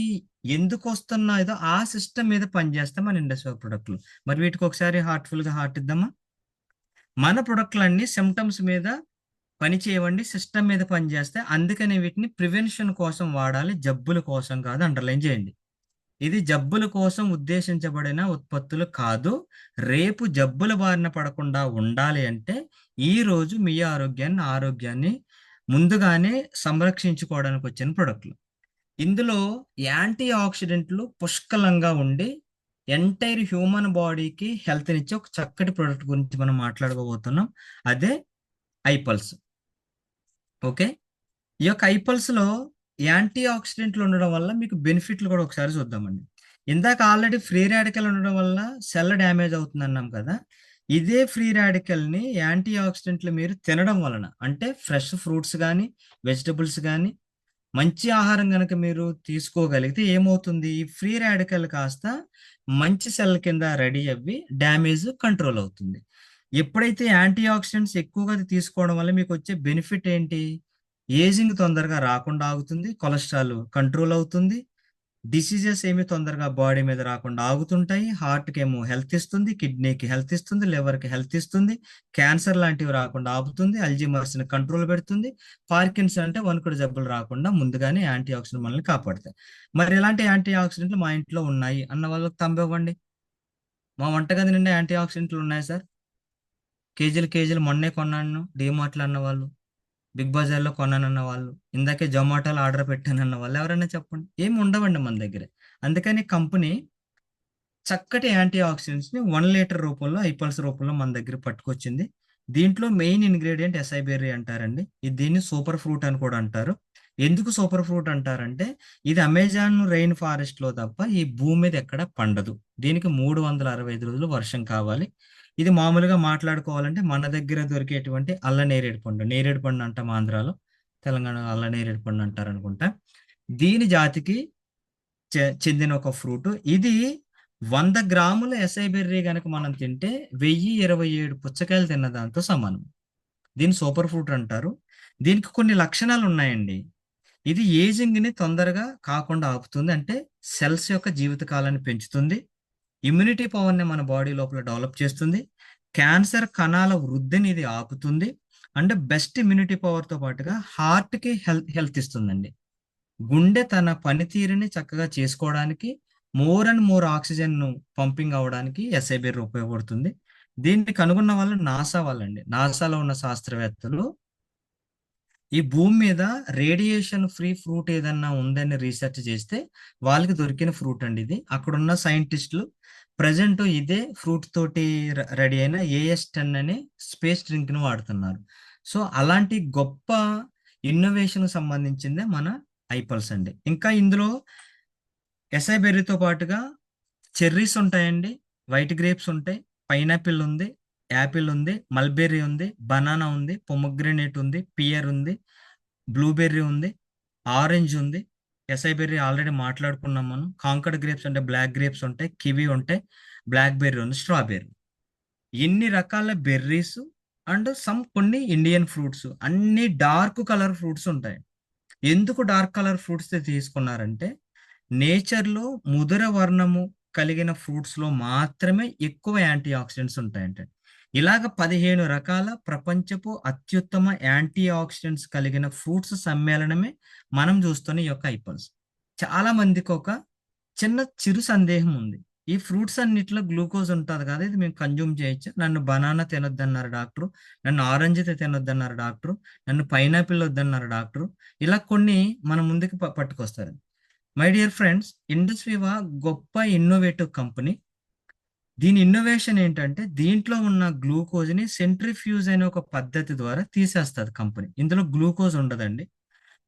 ఎందుకు వస్తున్నాయో ఆ సిస్టమ్ మీద పనిచేస్తాం మన ఇండస్ట్రీ ప్రొడక్ట్లు. మరి వీటికి ఒకసారి హార్ట్ఫుల్ గా హార్ట్ ఇద్దామా? మన ప్రొడక్ట్లన్నీ సిమ్టమ్స్ మీద పని చేయవండి, సిస్టమ్ మీద పనిచేస్తే. అందుకనే వీటిని ప్రివెన్షన్ కోసం వాడాలి, జబ్బుల కోసం కాదు. అండర్లైన్ చేయండి. ఇది జబ్బుల కోసం ఉద్దేశించబడిన ఉత్పత్తులు కాదు. రేపు జబ్బుల బారిన పడకుండా ఉండాలి అంటే ఈ రోజు మీ ఆరోగ్యాన్ని ముందుగానే సంరక్షించుకోవడానికి వచ్చిన ప్రొడక్ట్లు. ఇందులో యాంటీ ఆక్సిడెంట్లు పుష్కలంగా ఉండి ఎంటైర్ హ్యూమన్ బాడీకి హెల్త్నిచ్చే ఒక చక్కటి ప్రొడక్ట్ గురించి మనం మాట్లాడుకోబోతున్నాం. అదే ఐపల్స్. ఓకే, ఈ యొక్క ఐపల్స్ లో యాంటీ ఆక్సిడెంట్లు ఉండడం వల్ల మీకు బెనిఫిట్లు కూడా ఒకసారి చూద్దామండి. ఇందాక ఆల్రెడీ ఫ్రీ రాడికల్ ఉండడం వల్ల సెల్ డ్యామేజ్ అవుతుంది అన్నాం కదా. ఇదే ఫ్రీ రాడికల్ ని యాంటీ ఆక్సిడెంట్లు మీరు తినడం వలన, అంటే ఫ్రెష్ ఫ్రూట్స్ కానీ వెజిటబుల్స్ కానీ మంచి ఆహారం కనుక మీరు తీసుకోగలిగితే ఏమవుతుంది? ఈ ఫ్రీ రాడికల్ కాస్త మంచి సెల్ కింద రెడీ అవ్వి డ్యామేజ్ కంట్రోల్ అవుతుంది. ఎప్పుడైతే యాంటీ ఆక్సిడెంట్స్ ఎక్కువగా తీసుకోవడం వల్ల మీకు వచ్చే బెనిఫిట్ ఏంటి? ఏజింగ్ తొందరగా రాకుండా ఆగుతుంది, కొలెస్ట్రాల్ కంట్రోల్ అవుతుంది, డిసీజెస్ ఏమి తొందరగా బాడీ మీద రాకుండా ఆగుతుంటాయి, హార్ట్కి ఏమో హెల్త్ ఇస్తుంది, కిడ్నీకి హెల్త్ ఇస్తుంది, లివర్కి హెల్త్ ఇస్తుంది, క్యాన్సర్ లాంటివి రాకుండా ఆపుతుంది, అల్జీమర్స్ ని కంట్రోల్ పెడుతుంది, పార్కిన్సన్ అంటే వణుకుడు జబ్బులు రాకుండా ముందుగానే యాంటీ ఆక్సిడెంట్ మనల్ని కాపాడుతాయి. మరి ఎలాంటి యాంటీ ఆక్సిడెంట్లు మా ఇంట్లో ఉన్నాయి అన్న వాళ్ళకి తంబివ్వండి. మా వంటగది నిండా యాంటీ ఆక్సిడెంట్లు ఉన్నాయి సార్, కేజీలు మొన్నే కొన్నాను డిమార్ట్లో అన్న వాళ్ళు, బిగ్ బజార్లో కొన్నానన్న వాళ్ళు, ఇందాకే జొమాటోలో ఆర్డర్ పెట్టానన్న వాళ్ళు ఎవరైనా చెప్పండి. ఏమి ఉండవండి మన దగ్గర. అందుకని కంపెనీ చక్కటి యాంటీ ఆక్సిడెంట్స్ ని 1 లీటర్ రూపంలో ఐపల్స్ రూపంలో మన దగ్గర పట్టుకొచ్చింది. దీంట్లో మెయిన్ ఇంగ్రీడియంట్ ఎసైబెర్రీ అంటారండి. దీన్ని సూపర్ ఫ్రూట్ అని కూడా అంటారు. ఎందుకు సూపర్ ఫ్రూట్ అంటారంటే ఇది అమెజాన్ రెయిన్ ఫారెస్ట్ లో తప్ప ఈ భూమి మీద ఎక్కడ పండదు. దీనికి 365 రోజులు వర్షం కావాలి. ఇది మామూలుగా మాట్లాడుకోవాలంటే మన దగ్గర దొరికేటువంటి అల్ల నేరేడు పండు అంటాం ఆంధ్రాలో, తెలంగాణ అల్ల నేరేడు పండు అంటారు అనుకుంటా. దీని జాతికి చెందిన ఒక ఫ్రూట్ ఇది. 100 గ్రాముల ఎసైబెర్రీ గనక మనం తింటే 1027 పుచ్చకాయలు తిన్న దాంతో సమానం. దీన్ని సూపర్ ఫ్రూట్ అంటారు. దీనికి కొన్ని లక్షణాలు ఉన్నాయండి. ఇది ఏజింగ్ ని తొందరగా కాకుండా ఆపుతుంది, అంటే సెల్స్ యొక్క జీవిత కాలాన్ని పెంచుతుంది, ఇమ్యూనిటీ పవర్ ని మన బాడీ లోపల డెవలప్ చేస్తుంది, క్యాన్సర్ కణాల వృద్ధిని ఇది ఆపుతుంది, అంటే బెస్ట్ ఇమ్యూనిటీ పవర్ తో పాటుగా హార్ట్ కి హెల్త్ ఇస్తుందండి. గుండె తన పనితీరుని చక్కగా చేసుకోవడానికి, మోర్ అండ్ మోర్ ఆక్సిజన్ ను పంపింగ్ అవ్వడానికి ఎసైబెర్రీ ఉపయోగపడుతుంది. దీన్ని కనుగొన్న వాళ్ళు నాసా వాళ్ళండి. నాసాలో ఉన్న శాస్త్రవేత్తలు ఈ భూమి మీద రేడియేషన్ ఫ్రీ ఫ్రూట్ ఏదన్నా ఉందని రీసెర్చ్ చేస్తే వాళ్ళకి దొరికిన ఫ్రూట్ అండి ఇది. అక్కడున్న సైంటిస్టులు ప్రజెంట్ ఇదే ఫ్రూట్ తోటి రెడీ అయిన AS10 అనే స్పేస్ డ్రింక్ ను వాడుతున్నారు. సో అలాంటి గొప్ప ఇన్నోవేషన్ సంబంధించిందే మన ఐపల్స్ అండి. ఇంకా ఇందులో ఎసైబెర్రీతో పాటుగా చెర్రీస్ ఉంటాయండి, వైట్ గ్రేప్స్ ఉంటాయి, పైనాపిల్ ఉంది, యాపిల్ ఉంది, మల్బెర్రీ ఉంది, బనానా ఉంది, పొమగ్రెనేట్ ఉంది, పియర్ ఉంది, బ్లూబెర్రీ ఉంది, ఆరెంజ్ ఉంది, ఎసైబెర్రీ ఆల్రెడీ మాట్లాడుకున్నాం మనం. కాంకర్డ్ గ్రేప్స్ అంటే బ్లాక్ గ్రేప్స్ ఉంటాయి, కివి ఉంటాయి, బ్లాక్ బెర్రీ ఉంది, స్ట్రాబెర్రీ. ఎన్ని రకాల బెర్రీస్ అండ్ కొన్ని ఇండియన్ ఫ్రూట్స్, అన్ని డార్క్ కలర్ ఫ్రూట్స్ ఉంటాయి. ఎందుకు డార్క్ కలర్ ఫ్రూట్స్ తీసుకున్నారంటే నేచర్ లో ముదుర వర్ణము కలిగిన ఫ్రూట్స్ లో మాత్రమే ఎక్కువ యాంటీ ఆక్సిడెంట్స్ ఉంటాయంటే. ఇలాగ 15 రకాల ప్రపంచపు అత్యుత్తమ యాంటీ ఆక్సిడెంట్స్ కలిగిన ఫ్రూట్స్ సమ్మేళనమే మనం చూస్తున్న ఈ యొక్క ఐపల్స్. చాలా మందికి ఒక చిన్న చిరు సందేహం ఉంది, ఈ ఫ్రూట్స్ అన్నిటిలో గ్లూకోజ్ ఉంటుంది కదా, ఇది మేము కన్జ్యూమ్ చేయొచ్చు. నన్ను బనానా తినొద్దన్నారు డాక్టర్, నన్ను ఆరెంజ్ తినొద్దన్నారు డాక్టర్, నన్ను పైనాపిల్ వద్దన్నారు డాక్టర్. ఇలా కొన్ని మన ముందుకు పట్టుకొస్తారు. మై డియర్ ఫ్రెండ్స్, ఇండస్ట్రీవా గొప్ప ఇన్నోవేటివ్ కంపెనీ. దీని ఇన్నోవేషన్ ఏంటంటే దీంట్లో ఉన్న గ్లూకోజ్ ని సెంట్రిఫ్యూజ్ అనే ఒక పద్ధతి ద్వారా తీసేస్తుంది కంపెనీ. ఇందులో గ్లూకోజ్ ఉండదండి.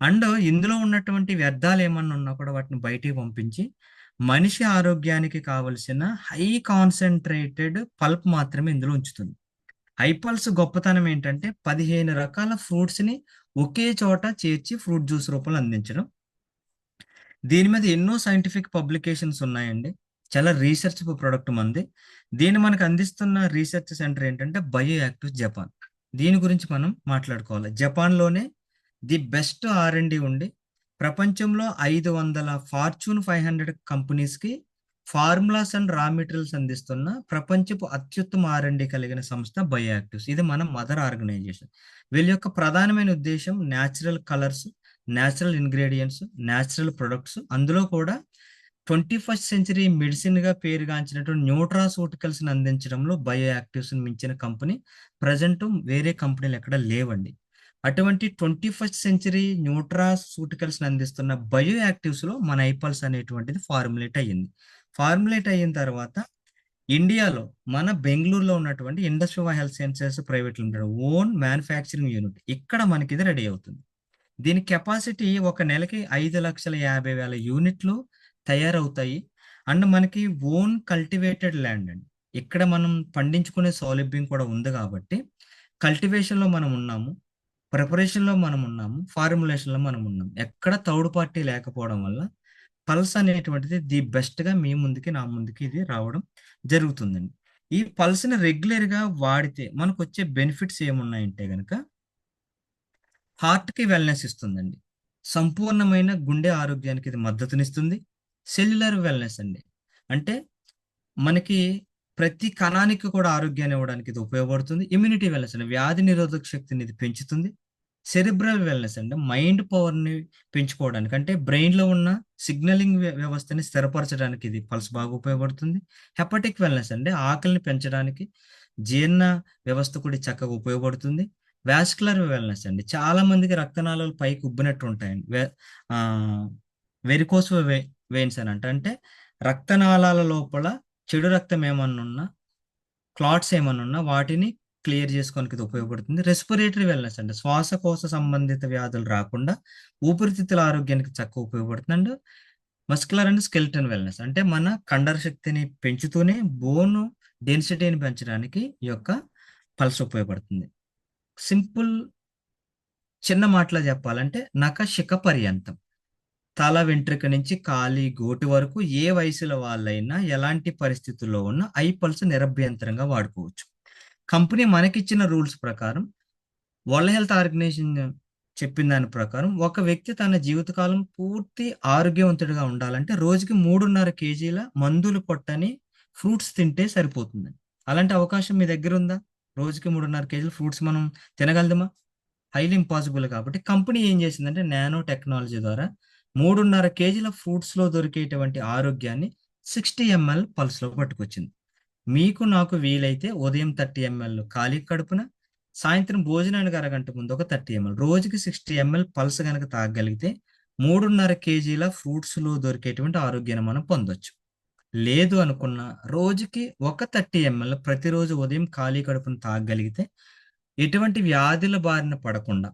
అండ్ ఇందులో ఉన్నటువంటి వ్యర్థాలు ఏమన్నా ఉన్నా కూడా వాటిని బయటికి పంపించి మనిషి ఆరోగ్యానికి కావలసిన హై కాన్సన్ట్రేటెడ్ పల్ప్ మాత్రమే ఇందులో ఉంచుతుంది. ఐపల్స్ గొప్పతనం ఏంటంటే 15 రకాల ఫ్రూట్స్ ని ఒకే చోట చేర్చి ఫ్రూట్ జ్యూస్ రూపంలో అందించడం. దీని మీద ఎన్నో సైంటిఫిక్ పబ్లికేషన్స్ ఉన్నాయండి. చాలా రీసెర్చ్ ప్రొడక్ట్ మంది. దీన్ని మనకు అందిస్తున్న రీసెర్చ్ సెంటర్ ఏంటంటే బయో యాక్టివ్ జపాన్. దీని గురించి మనం మాట్లాడుకోవాలి. జపాన్లోనే ది బెస్ట్ R&D ఉండి ప్రపంచంలో 500 ఫార్చ్యూన్ 500 కంపెనీస్కి ఫార్ములాస్ అండ్ రా మెటీరియల్స్ అందిస్తున్న ప్రపంచపు అత్యుత్తమ R&D కలిగిన సంస్థ బయో యాక్టివ్స్. ఇది మన మదర్ ఆర్గనైజేషన్. వీళ్ళ యొక్క ప్రధానమైన ఉద్దేశం natural colours, natural ingredients, natural products. అందులో కూడా 21st సెంచరీ మెడిసిన్ గా పేరుగాంచినటువంటి న్యూట్రాసూటికల్స్ ని అందించడంలో బయో యాక్టివ్స్ మించిన కంపెనీ ప్రజెంట్ వేరే కంపెనీలు ఎక్కడ లేవండి. అటువంటి 21st సెంచరీ న్యూట్రాసూటికల్స్ ని అందిస్తున్న బయో యాక్టివ్స్ లో మన ఐపల్స్ అనేటువంటిది ఫార్ములేట్ అయ్యింది. ఫార్ములేట్ అయిన తర్వాత ఇండియాలో మన బెంగళూరులో ఉన్నటువంటి industrial health sciences private limited own manufacturing unit ఇక్కడ మనకి ఇది రెడీ అవుతుంది. దీని కెపాసిటీ ఒక నెలకి 5,50,000 యూనిట్లు తయారవుతాయి. అండ్ మనకి ఓన్ కల్టివేటెడ్ ల్యాండ్ అండి. ఇక్కడ మనం పండించుకునే సౌలభ్యం కూడా ఉంది కాబట్టి కల్టివేషన్ లో మనం ఉన్నాము, ప్రిపరేషన్ లో మనం ఉన్నాము, ఫార్ములేషన్ లో మనం ఉన్నాము. ఎక్కడ థర్డ్ పార్టీ లేకపోవడం వల్ల పల్స్ అనేటువంటిది ది బెస్ట్ గా మీ ముందుకి నా ముందుకి ఇది రావడం జరుగుతుందండి. ఈ పల్స్ ని రెగ్యులర్ గా వాడితే మనకు వచ్చే బెనిఫిట్స్ ఏమున్నాయంటే గనక హార్ట్ కి వెల్నెస్ ఇస్తుందండి. సంపూర్ణమైన గుండె ఆరోగ్యానికి ఇది మద్దతునిస్తుంది. సెల్యులర్ వెల్నెస్ అండి, అంటే మనకి ప్రతి కణానికి కూడా ఆరోగ్యాన్ని ఇవ్వడానికి ఇది ఉపయోగపడుతుంది. ఇమ్యూనిటీ వెల్నెస్ అండి, వ్యాధి నిరోధక శక్తిని ఇది పెంచుతుంది. సెరిబ్రల్ వెల్నెస్ అంటే మైండ్ పవర్ ని పెంచుకోవడానికి, అంటే బ్రెయిన్ లో ఉన్న సిగ్నలింగ్ వ్యవస్థని స్థిరపరచడానికి ఇది పల్స్ బాగా ఉపయోగపడుతుంది. హెపటిక్ వెల్నెస్ అంటే ఆకలిని పెంచడానికి, జీర్ణ వ్యవస్థ కూడా చక్కగా ఉపయోగపడుతుంది. వాస్కులర్ వెల్నెస్ అండి, చాలా మందికి రక్తనాళాలు పైకి ఉబ్బినట్టు ఉంటాయండి. వెరికోస్ వెయిన్స్ అని అంటే రక్తనాళాల లోపల చెడు రక్తం ఏమన్నా ఉన్నా, క్లాట్స్ ఏమన్నా ఉన్నా వాటిని క్లియర్ చేసుకోవడానికి ఇది ఉపయోగపడుతుంది. రెస్పిరేటరీ వెల్నెస్ అంటే శ్వాసకోశ సంబంధిత వ్యాధులు రాకుండా ఊపిరితిత్తుల ఆరోగ్యానికి చక్కగా ఉపయోగపడుతుంది. And muscular and skeleton wellness అంటే మన కండర శక్తిని పెంచుతూనే బోన్ డెన్సిటీని పెంచడానికి ఈ యొక్క పల్స్ ఉపయోగపడుతుంది. సింపుల్ చిన్న మాటలో చెప్పాలంటే నఖశిఖ పర్యంతం, తల వెంట్రుక నుంచి కాలి గోటి వరకు ఏ వయసులో వాళ్ళైనా ఎలాంటి పరిస్థితుల్లో ఉన్నా ఐ పల్స్ నిరభ్యంతరంగా వాడుకోవచ్చు. కంపెనీ మనకిచ్చిన రూల్స్ ప్రకారం, వరల్డ్ హెల్త్ ఆర్గనైజేషన్ చెప్పిన దాని ప్రకారం ఒక వ్యక్తి తన జీవితకాలం పూర్తి ఆరోగ్యవంతుడిగా ఉండాలంటే రోజుకి 3.5 కేజీల మందులు కొట్టని ఫ్రూట్స్ తింటే సరిపోతుంది. అలాంటి అవకాశం మీ దగ్గర ఉందా? రోజుకి 3.5 కేజీల ఫ్రూట్స్ మనం తినగలదమా? Highly impossible. కాబట్టి కంపెనీ ఏం చేసిందంటే నానో టెక్నాలజీ ద్వారా 3.5 కేజీల ఫ్రూట్స్ లో దొరికేటువంటి ఆరోగ్యాన్ని 60 ml పల్స్ లో పట్టుకొచ్చింది. మీకు నాకు వీలైతే ఉదయం 30 ml ఖాళీ కడుపున, సాయంత్రం భోజనానికి అరగంట ముందు ఒక 30 ml, రోజుకి 60 ml పల్స్ కనుక తాగగలిగితే 3.5 కేజీల ఫ్రూట్స్ లో దొరికేటువంటి ఆరోగ్యాన్ని మనం పొందొచ్చు. లేదు అనుకున్న రోజుకి ఒక 30 ml ప్రతిరోజు ఉదయం ఖాళీ కడుపున తాగగలిగితే ఎటువంటి వ్యాధుల బారిన పడకుండా,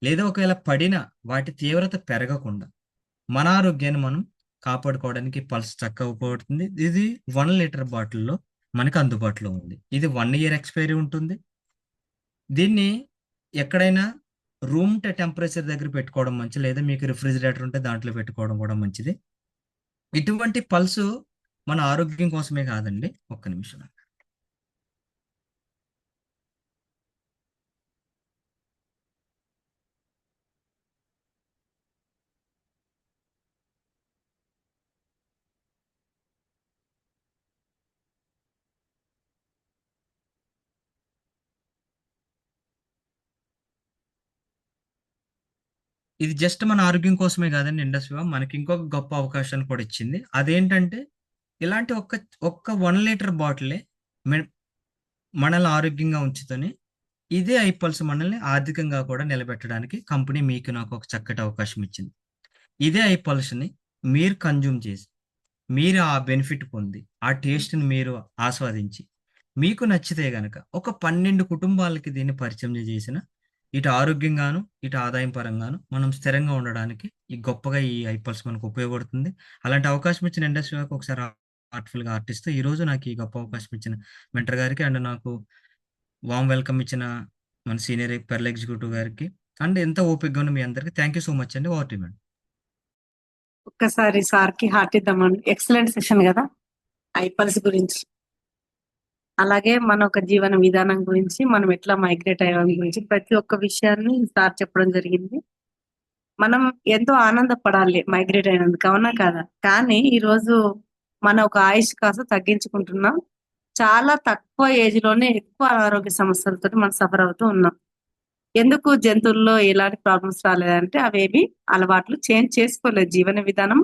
లేదా ఒకవేళ పడినా వాటి తీవ్రత పెరగకుండా మన ఆరోగ్యాన్ని మనం కాపాడుకోవడానికి పల్స్ చక్కగా ఉపయోగపడుతుంది. ఇది 1 లీటర్ బాటిల్లో మనకు అందుబాటులో ఉంది. ఇది 1 year ఎక్స్పైరీ ఉంటుంది. దీన్ని ఎక్కడైనా రూమ్ టెంపరేచర్ దగ్గర పెట్టుకోవడం మంచిది, లేదా మీకు రిఫ్రిజిరేటర్ ఉంటే దాంట్లో పెట్టుకోవడం కూడా మంచిది. ఇటువంటి పల్స్ మన ఆరోగ్యం కోసమే కాదండి. ఒక్క నిమిషం. ఇది జస్ట్ మన ఆరోగ్యం కోసమే కాదండి. ఇండస్ట్రీ మనకి ఇంకొక గొప్ప అవకాశాన్ని కూడా ఇచ్చింది. అదేంటంటే ఇలాంటి ఒక్క ఒక్క 1 లీటర్ బాటిలే మనల్ని ఆరోగ్యంగా ఉంచుతూనే ఇదే ఐపల్స్ మనల్ని ఆర్థికంగా కూడా నిలబెట్టడానికి కంపెనీ మీకు నాకు ఒక చక్కటి అవకాశం ఇచ్చింది. ఇదే ఐపల్స్ని మీరు కన్జ్యూమ్ చేసి, మీరు ఆ బెనిఫిట్ పొంది, ఆ టేస్ట్ని మీరు ఆస్వాదించి, మీకు నచ్చితే గనక ఒక 12 కుటుంబాలకి దీన్ని పరిచయం చేసిన ఇటు ఆరోగ్యంగాను, ఇటు ఆదాయం పరంగాను మనం స్థిరంగా ఉండడానికి గొప్పగా ఈ ఐపల్స్ మనకు ఉపయోగపడుతుంది. అలాంటి అవకాశం ఇచ్చిన ఇండస్ట్రీ వారికి ఒకసారి హార్ట్‌ఫుల్‌గా ఆర్టిస్తూ ఈరోజు నాకు ఈ గొప్ప అవకాశం ఇచ్చిన మెంటర్ గారికి అండ్ నాకు వార్మ్ వెల్కమ్ ఇచ్చిన మన సీనియర్ పెర్ల్ ఎగ్జిక్యూటివ్ గారికి అండ్ ఎంత ఓపికగా ఉన్న మీ అందరికి థ్యాంక్ యూ సో మచ్ అండి. Over to you madam. ఒక్కసారి సార్కి హార్ట్ ఇద్దామండి. ఎక్సలెంట్ సెషన్ కదా ఐపల్స్ గురించి, అలాగే మన ఒక జీవన విధానం గురించి, మనం ఎట్లా మైగ్రేట్ అయ్యాం గురించి ప్రతి ఒక్క విషయాన్ని సార్ చెప్పడం జరిగింది. మనం ఎంతో ఆనందపడాలి మైగ్రేట్ అయినందుకు, అవునా కదా? కానీ ఈరోజు మన ఒక ఆయుష్ కాస్త తగ్గించుకుంటున్నాం. చాలా తక్కువ ఏజ్ లోనే ఎక్కువ అనారోగ్య సమస్యలతో మనం సఫర్ అవుతూ ఉన్నాం. ఎందుకు జంతువుల్లో ఎలాంటి ప్రాబ్లమ్స్ రాలేదంటే అవేవి అలవాట్లు చేంజ్ చేసుకోలేదు, జీవన విధానం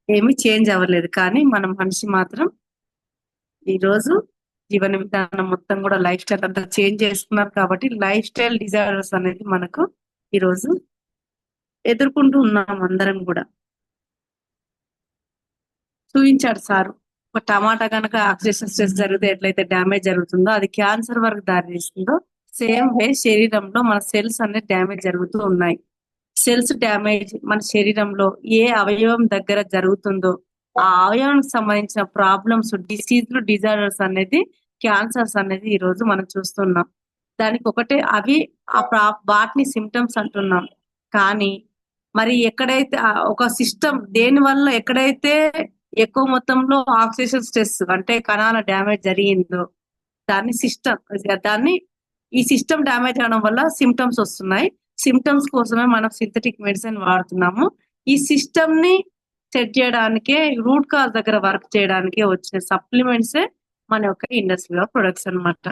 ఏమీ చేంజ్ అవ్వలేదు. కానీ మన మనిషి మాత్రం ఈరోజు జీవన విధానం మొత్తం కూడా లైఫ్ స్టైల్ అంతా చేంజ్ చేసుకున్నారు. కాబట్టి లైఫ్ స్టైల్ డిజార్డర్స్ అనేది మనకు ఈరోజు ఎదుర్కొంటూ ఉన్నాం అందరం కూడా. చూపించాడు సారు, ఒక టమాటా కనుక ఆక్సిడేషన్ స్ట్రెస్ జరిగితే ఎట్లయితే డ్యామేజ్ జరుగుతుందో, అది క్యాన్సర్ వరకు దారితీస్తుందో, సేమ్ వే శరీరంలో మన సెల్స్ అనేది డ్యామేజ్ జరుగుతూ ఉన్నాయి. సెల్స్ డ్యామేజ్ మన శరీరంలో ఏ అవయవం దగ్గర జరుగుతుందో ఆ అవయవానికి సంబంధించిన ప్రాబ్లమ్స్, డిసీజ్లు, డిజార్డర్స్ అనేది, క్యాన్సర్స్ అనేది ఈ రోజు మనం చూస్తున్నాం. దానికి ఒకటే అవి వాటిని సిమ్టమ్స్ అంటున్నాం. కానీ మరి ఎక్కడైతే ఒక సిస్టమ్ దేని వల్ల ఎక్కడైతే ఎక్కువ మొత్తంలో ఆక్సిడేషన్ స్ట్రెస్ అంటే కణాల డ్యామేజ్ జరిగిందో దాన్ని ఈ సిస్టమ్ డ్యామేజ్ అవడం వల్ల సిమ్టమ్స్ వస్తున్నాయి. సిమ్టమ్స్ కోసమే మనం సింథటిక్ మెడిసిన్ వాడుతున్నాము. ఈ సిస్టమ్ ని సెట్ చేయడానికే, రూట్ కాజ్ దగ్గర వర్క్ చేయడానికే వచ్చిన సప్లిమెంట్సే మన యొక్క ఇండస్ట్రియల్ ప్రొడక్ట్స్ అన్నమాట.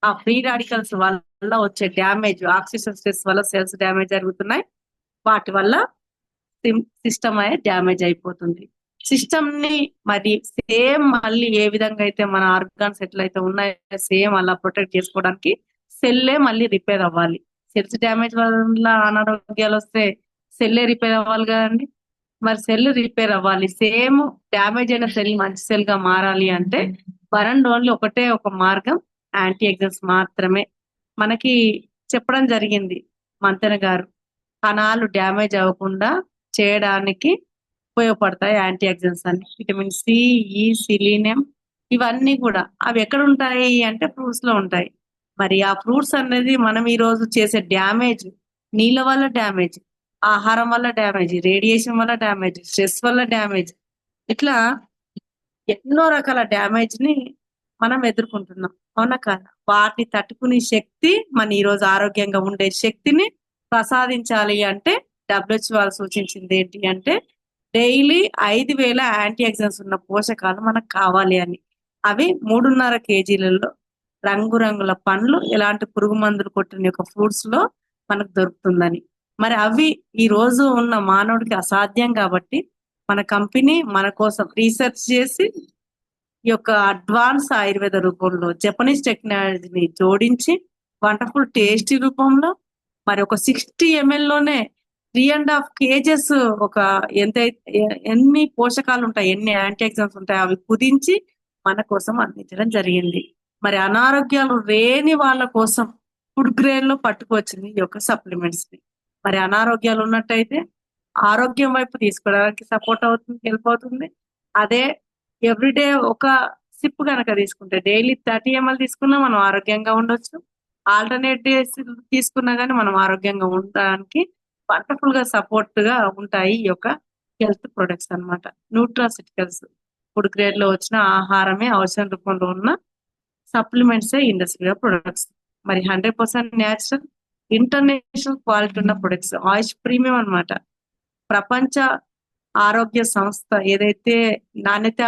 ఆ ఫ్రీ రాడికల్స్ వల్ల వచ్చే డ్యామేజ్, ఆక్సిజన్ స్ట్రెస్ వల్ల సెల్స్ డ్యామేజ్ జరుగుతున్నాయి. వాటి వల్ల సిస్టమ్ అనేది డ్యామేజ్ అయిపోతుంది. సిస్టమ్ ని మరి సేమ్ మళ్ళీ ఏ విధంగా అయితే మన ఆర్గాన్స్ ఎట్లయితే ఉన్నాయో సేమ్ అలా ప్రొటెక్ట్ చేసుకోవడానికి సెల్లే మళ్ళీ రిపేర్ అవ్వాలి. సెల్స్ డ్యామేజ్ వల్ల అనారోగ్యాలు వస్తే సెల్లే రిపేర్ అవ్వాలి కదండి. మరి సెల్ రిపేర్ అవ్వాలి, సేమ్ డ్యామేజ్ అయిన సెల్ మంచి సెల్ గా మారాలి అంటే వన్ అండ్ ఓన్లీ ఒకటే ఒక మార్గం, యాంటీ ఎగ్జన్స్ మాత్రమే. మనకి చెప్పడం జరిగింది మంతెన గారు, కణాలు డ్యామేజ్ అవ్వకుండా చేయడానికి ఉపయోగపడతాయి యాంటీ ఆక్సిడెంట్స్ అని. విటమిన్ సి, ఈ, సిలీనియం ఇవన్నీ కూడా అవి ఎక్కడ ఉంటాయి అంటే ఫ్రూట్స్ లో ఉంటాయి. మరి ఆ ఫ్రూట్స్ అనేది మనం ఈ రోజు చేసే డ్యామేజ్, నీళ్ళ వల్ల డ్యామేజ్, ఆహారం వల్ల డ్యామేజ్, రేడియేషన్ వల్ల డ్యామేజ్, స్ట్రెస్ వల్ల డ్యామేజ్, ఇట్లా ఎన్నో రకాల డ్యామేజ్ ని మనం ఎదుర్కొంటున్నాం, అవునా కాదా? వాటిని తట్టుకునే శక్తి, మన ఈ రోజు ఆరోగ్యంగా ఉండే శక్తిని ప్రసాదించాలి అంటే WHO వాళ్ళు సూచించింది ఏంటి అంటే డైలీ 5,000 యాంటీ ఆక్సిడెంట్స్ ఉన్న పోషకాలు మనకు కావాలి అని. అవి 3.5 kgలలో రంగురంగుల పండ్లు, ఎలాంటి పురుగు మందులు కొట్టిన యొక్క ఫ్రూట్స్ లో మనకు దొరుకుతుందని. మరి అవి ఈ రోజు ఉన్న మానవుడికి అసాధ్యం కాబట్టి మన కంపెనీ మన కోసం రీసెర్చ్ చేసి ఈ యొక్క అడ్వాన్స్ ఆయుర్వేద రూపంలో జపనీస్ టెక్నాలజీని జోడించి వండర్ఫుల్ టేస్టీ రూపంలో మరి ఒక 60 ml లోనే 3.5 kgs ఒక ఎన్ని పోషకాలు ఉంటాయి, ఎన్ని యాంటీ ఆక్సిడెంట్స్ ఉంటాయి అవి కుదించి మన కోసం అందించడం జరిగింది. మరి అనారోగ్యాలు లేని వాళ్ళ కోసం ఫుడ్ గ్రేడ్ లో పట్టుకొచ్చింది ఈ యొక్క సప్లిమెంట్స్ ని. మరి అనారోగ్యాలు ఉన్నట్టయితే ఆరోగ్యం వైపు తీసుకోవడానికి సపోర్ట్ అవుతుంది, హెల్ప్ అవుతుంది. అదే ఎవ్రీడే ఒక సిప్ కనుక తీసుకుంటే, డైలీ 30 ml తీసుకున్నా మనం ఆరోగ్యంగా ఉండొచ్చు. ఆల్టర్నేట్ డేస్ తీసుకున్నా కానీ మనం ఆరోగ్యంగా ఉండడానికి వండర్ఫుల్ గా సపోర్ట్ గా ఉంటాయి ఈ యొక్క హెల్త్ ప్రొడక్ట్స్ అన్నమాట. న్యూట్రాసిటికల్స్ ఫుడ్ గ్రేడ్ లో వచ్చిన ఆహారమే ఔషధం రూపంలో ఉన్న సప్లిమెంట్స్ ఇండస్ట్రియల్ ప్రొడక్ట్స్. మరి 100% న్యాచురల్, ఇంటర్నేషనల్ క్వాలిటీ ఉన్న ప్రొడక్ట్స్, ఆయుష్ ప్రీమియం అన్నమాట. ప్రపంచ ఆరోగ్య సంస్థ ఏదైతే నాణ్యత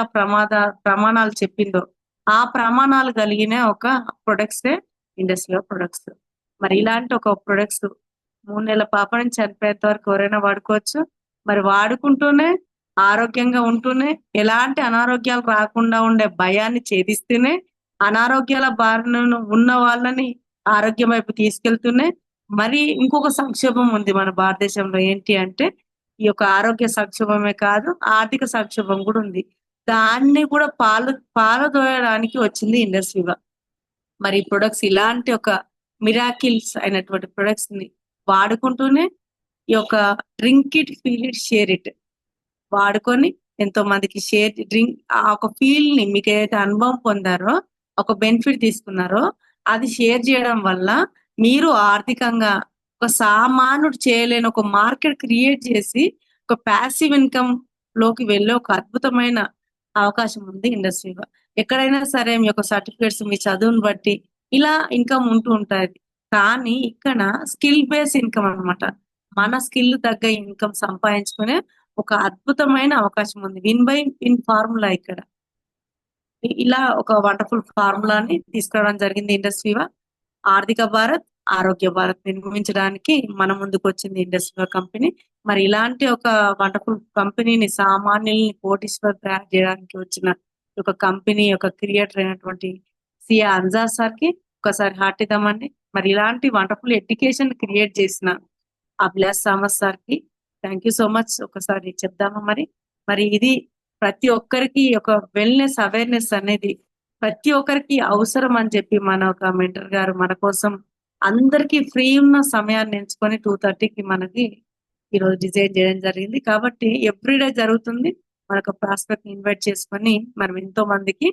ప్రమాణాలు చెప్పిందో ఆ ప్రమాణాలు కలిగిన ఒక ప్రొడక్ట్స్ ఇండస్ట్రియల్ ప్రొడక్ట్స్. మరి ఇలాంటి ఒక ప్రొడక్ట్స్ 3 నెలల పాప నుంచి చనిపోయేంత వరకు ఎవరైనా వాడుకోవచ్చు. మరి వాడుకుంటూనే ఆరోగ్యంగా ఉంటూనే ఎలాంటి అనారోగ్యాలు రాకుండా ఉండే భయాన్ని ఛేదిస్తూనే అనారోగ్యాల బారిన ఉన్న వాళ్ళని ఆరోగ్యం వైపు తీసుకెళ్తూనే, మరి ఇంకొక సంక్షోభం ఉంది మన భారతదేశంలో ఏంటి అంటే ఈ యొక్క ఆరోగ్య సంక్షోభమే కాదు, ఆర్థిక సంక్షోభం కూడా ఉంది. దాన్ని కూడా పాలదోయడానికి వచ్చింది ఇండస్ట్రీగా. మరి ప్రొడక్ట్స్ ఇలాంటి ఒక మిరాకిల్స్ అయినటువంటి ప్రొడక్ట్స్ ని వాడుకుంటూనే ఈ యొక్క drink it, feel it, share it వాడుకొని ఎంతో మందికి షేర్ డ్రింక్ ఆ ఒక ఫీల్ ని మీకు ఏదైతే అనుభవం పొందారో, ఒక బెనిఫిట్ తీసుకున్నారో అది షేర్ చేయడం వల్ల మీరు ఆర్థికంగా ఒక సామాన్యుడు చేయలేని ఒక మార్కెట్ క్రియేట్ చేసి ఒక ప్యాసివ్ ఇన్కమ్ లోకి వెళ్ళే ఒక అద్భుతమైన అవకాశం ఉంది ఇండస్ట్రీలో. ఎక్కడైనా సరే మీ యొక్క సర్టిఫికేట్స్ మీ చదువుని బట్టి ఇలా ఇన్కమ్ ఉంటూ ఉంటుంది. కానీ ఇక్కడ స్కిల్ బేస్ ఇన్కమ్ అన్నమాట. మన స్కిల్ తగ్గ ఇన్కమ్ సంపాదించుకునే ఒక అద్భుతమైన అవకాశం ఉంది. విన్ బై విన్ ఫార్ములా ఇక్కడ. ఇలా ఒక వండర్ఫుల్ ఫార్ములాని తీసుకురావడం జరిగింది ఇండస్ట్రీవా. ఆర్థిక భారత్, ఆరోగ్య భారత్ నిర్మించడానికి మన ముందుకు వచ్చింది ఇండస్ట్రీవా కంపెనీ. మరి ఇలాంటి ఒక వండర్ఫుల్ కంపెనీని సామాన్యుల్ని కోటీశ్వర్ తయారు చేయడానికి వచ్చిన ఒక కంపెనీ యొక్క క్రియేటర్ అయినటువంటి సియా అన్జార్ సార్ కి ఒకసారి హార్ట్ ఇద్దామండి. మరి ఇలాంటి వండర్ఫుల్ ఎడ్యుకేషన్ క్రియేట్ చేసిన అభిలాష్ సామత్ సార్ కి థ్యాంక్ యూ సో మచ్. ఒకసారి చెప్దామా మరి ఇది ప్రతి ఒక్కరికి ఒక వెల్నెస్ అవేర్నెస్ అనేది ప్రతి ఒక్కరికి అవసరం అని చెప్పి మన ఒక మెంటర్ గారు మన కోసం అందరికి ఫ్రీ ఉన్న సమయాన్ని ఎంచుకొని 2:30కి మనకి ఈరోజు డిజైన్ చేయడం జరిగింది. కాబట్టి ఎవ్రీడే జరుగుతుంది. మనకు ప్రాస్పెక్ట్ ఇన్వైట్ చేసుకొని మనం ఎంతో మందికి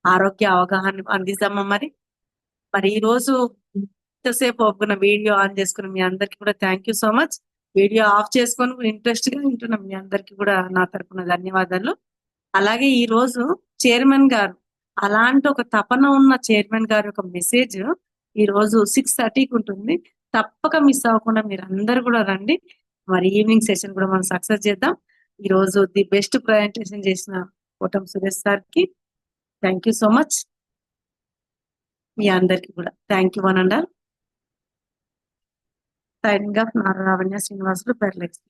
ఆరోగ్య అవగాహన అందిస్తామా. మరి ఈ రోజు ఇంతసేపు ఒప్పుకున్న వీడియో ఆన్ చేసుకున్న మీ అందరికి కూడా thank you so much. Video of చేసుకొని ఇంట్రెస్ట్ గా వింటున్నాం మీ అందరికి కూడా నా తరపున ధన్యవాదాలు. అలాగే ఈ రోజు చైర్మన్ గారు అలాంటి ఒక తపన ఉన్న చైర్మన్ గారి యొక్క మెసేజ్ ఈ రోజు 6:30కి ఉంటుంది. తప్పక మిస్ అవ్వకుండా మీరు అందరు కూడా రండి. మరి ఈవినింగ్ సెషన్ కూడా మనం సక్సెస్ చేద్దాం. ఈ రోజు ది బెస్ట్ ప్రజెంటేషన్ చేసిన కోటం సురేష్ సార్ కి థ్యాంక్ యూ సో మచ్. మీ అందరికి కూడా thank you one and all. Signing off Narayana Srinivasulu పెర్లెక్స్.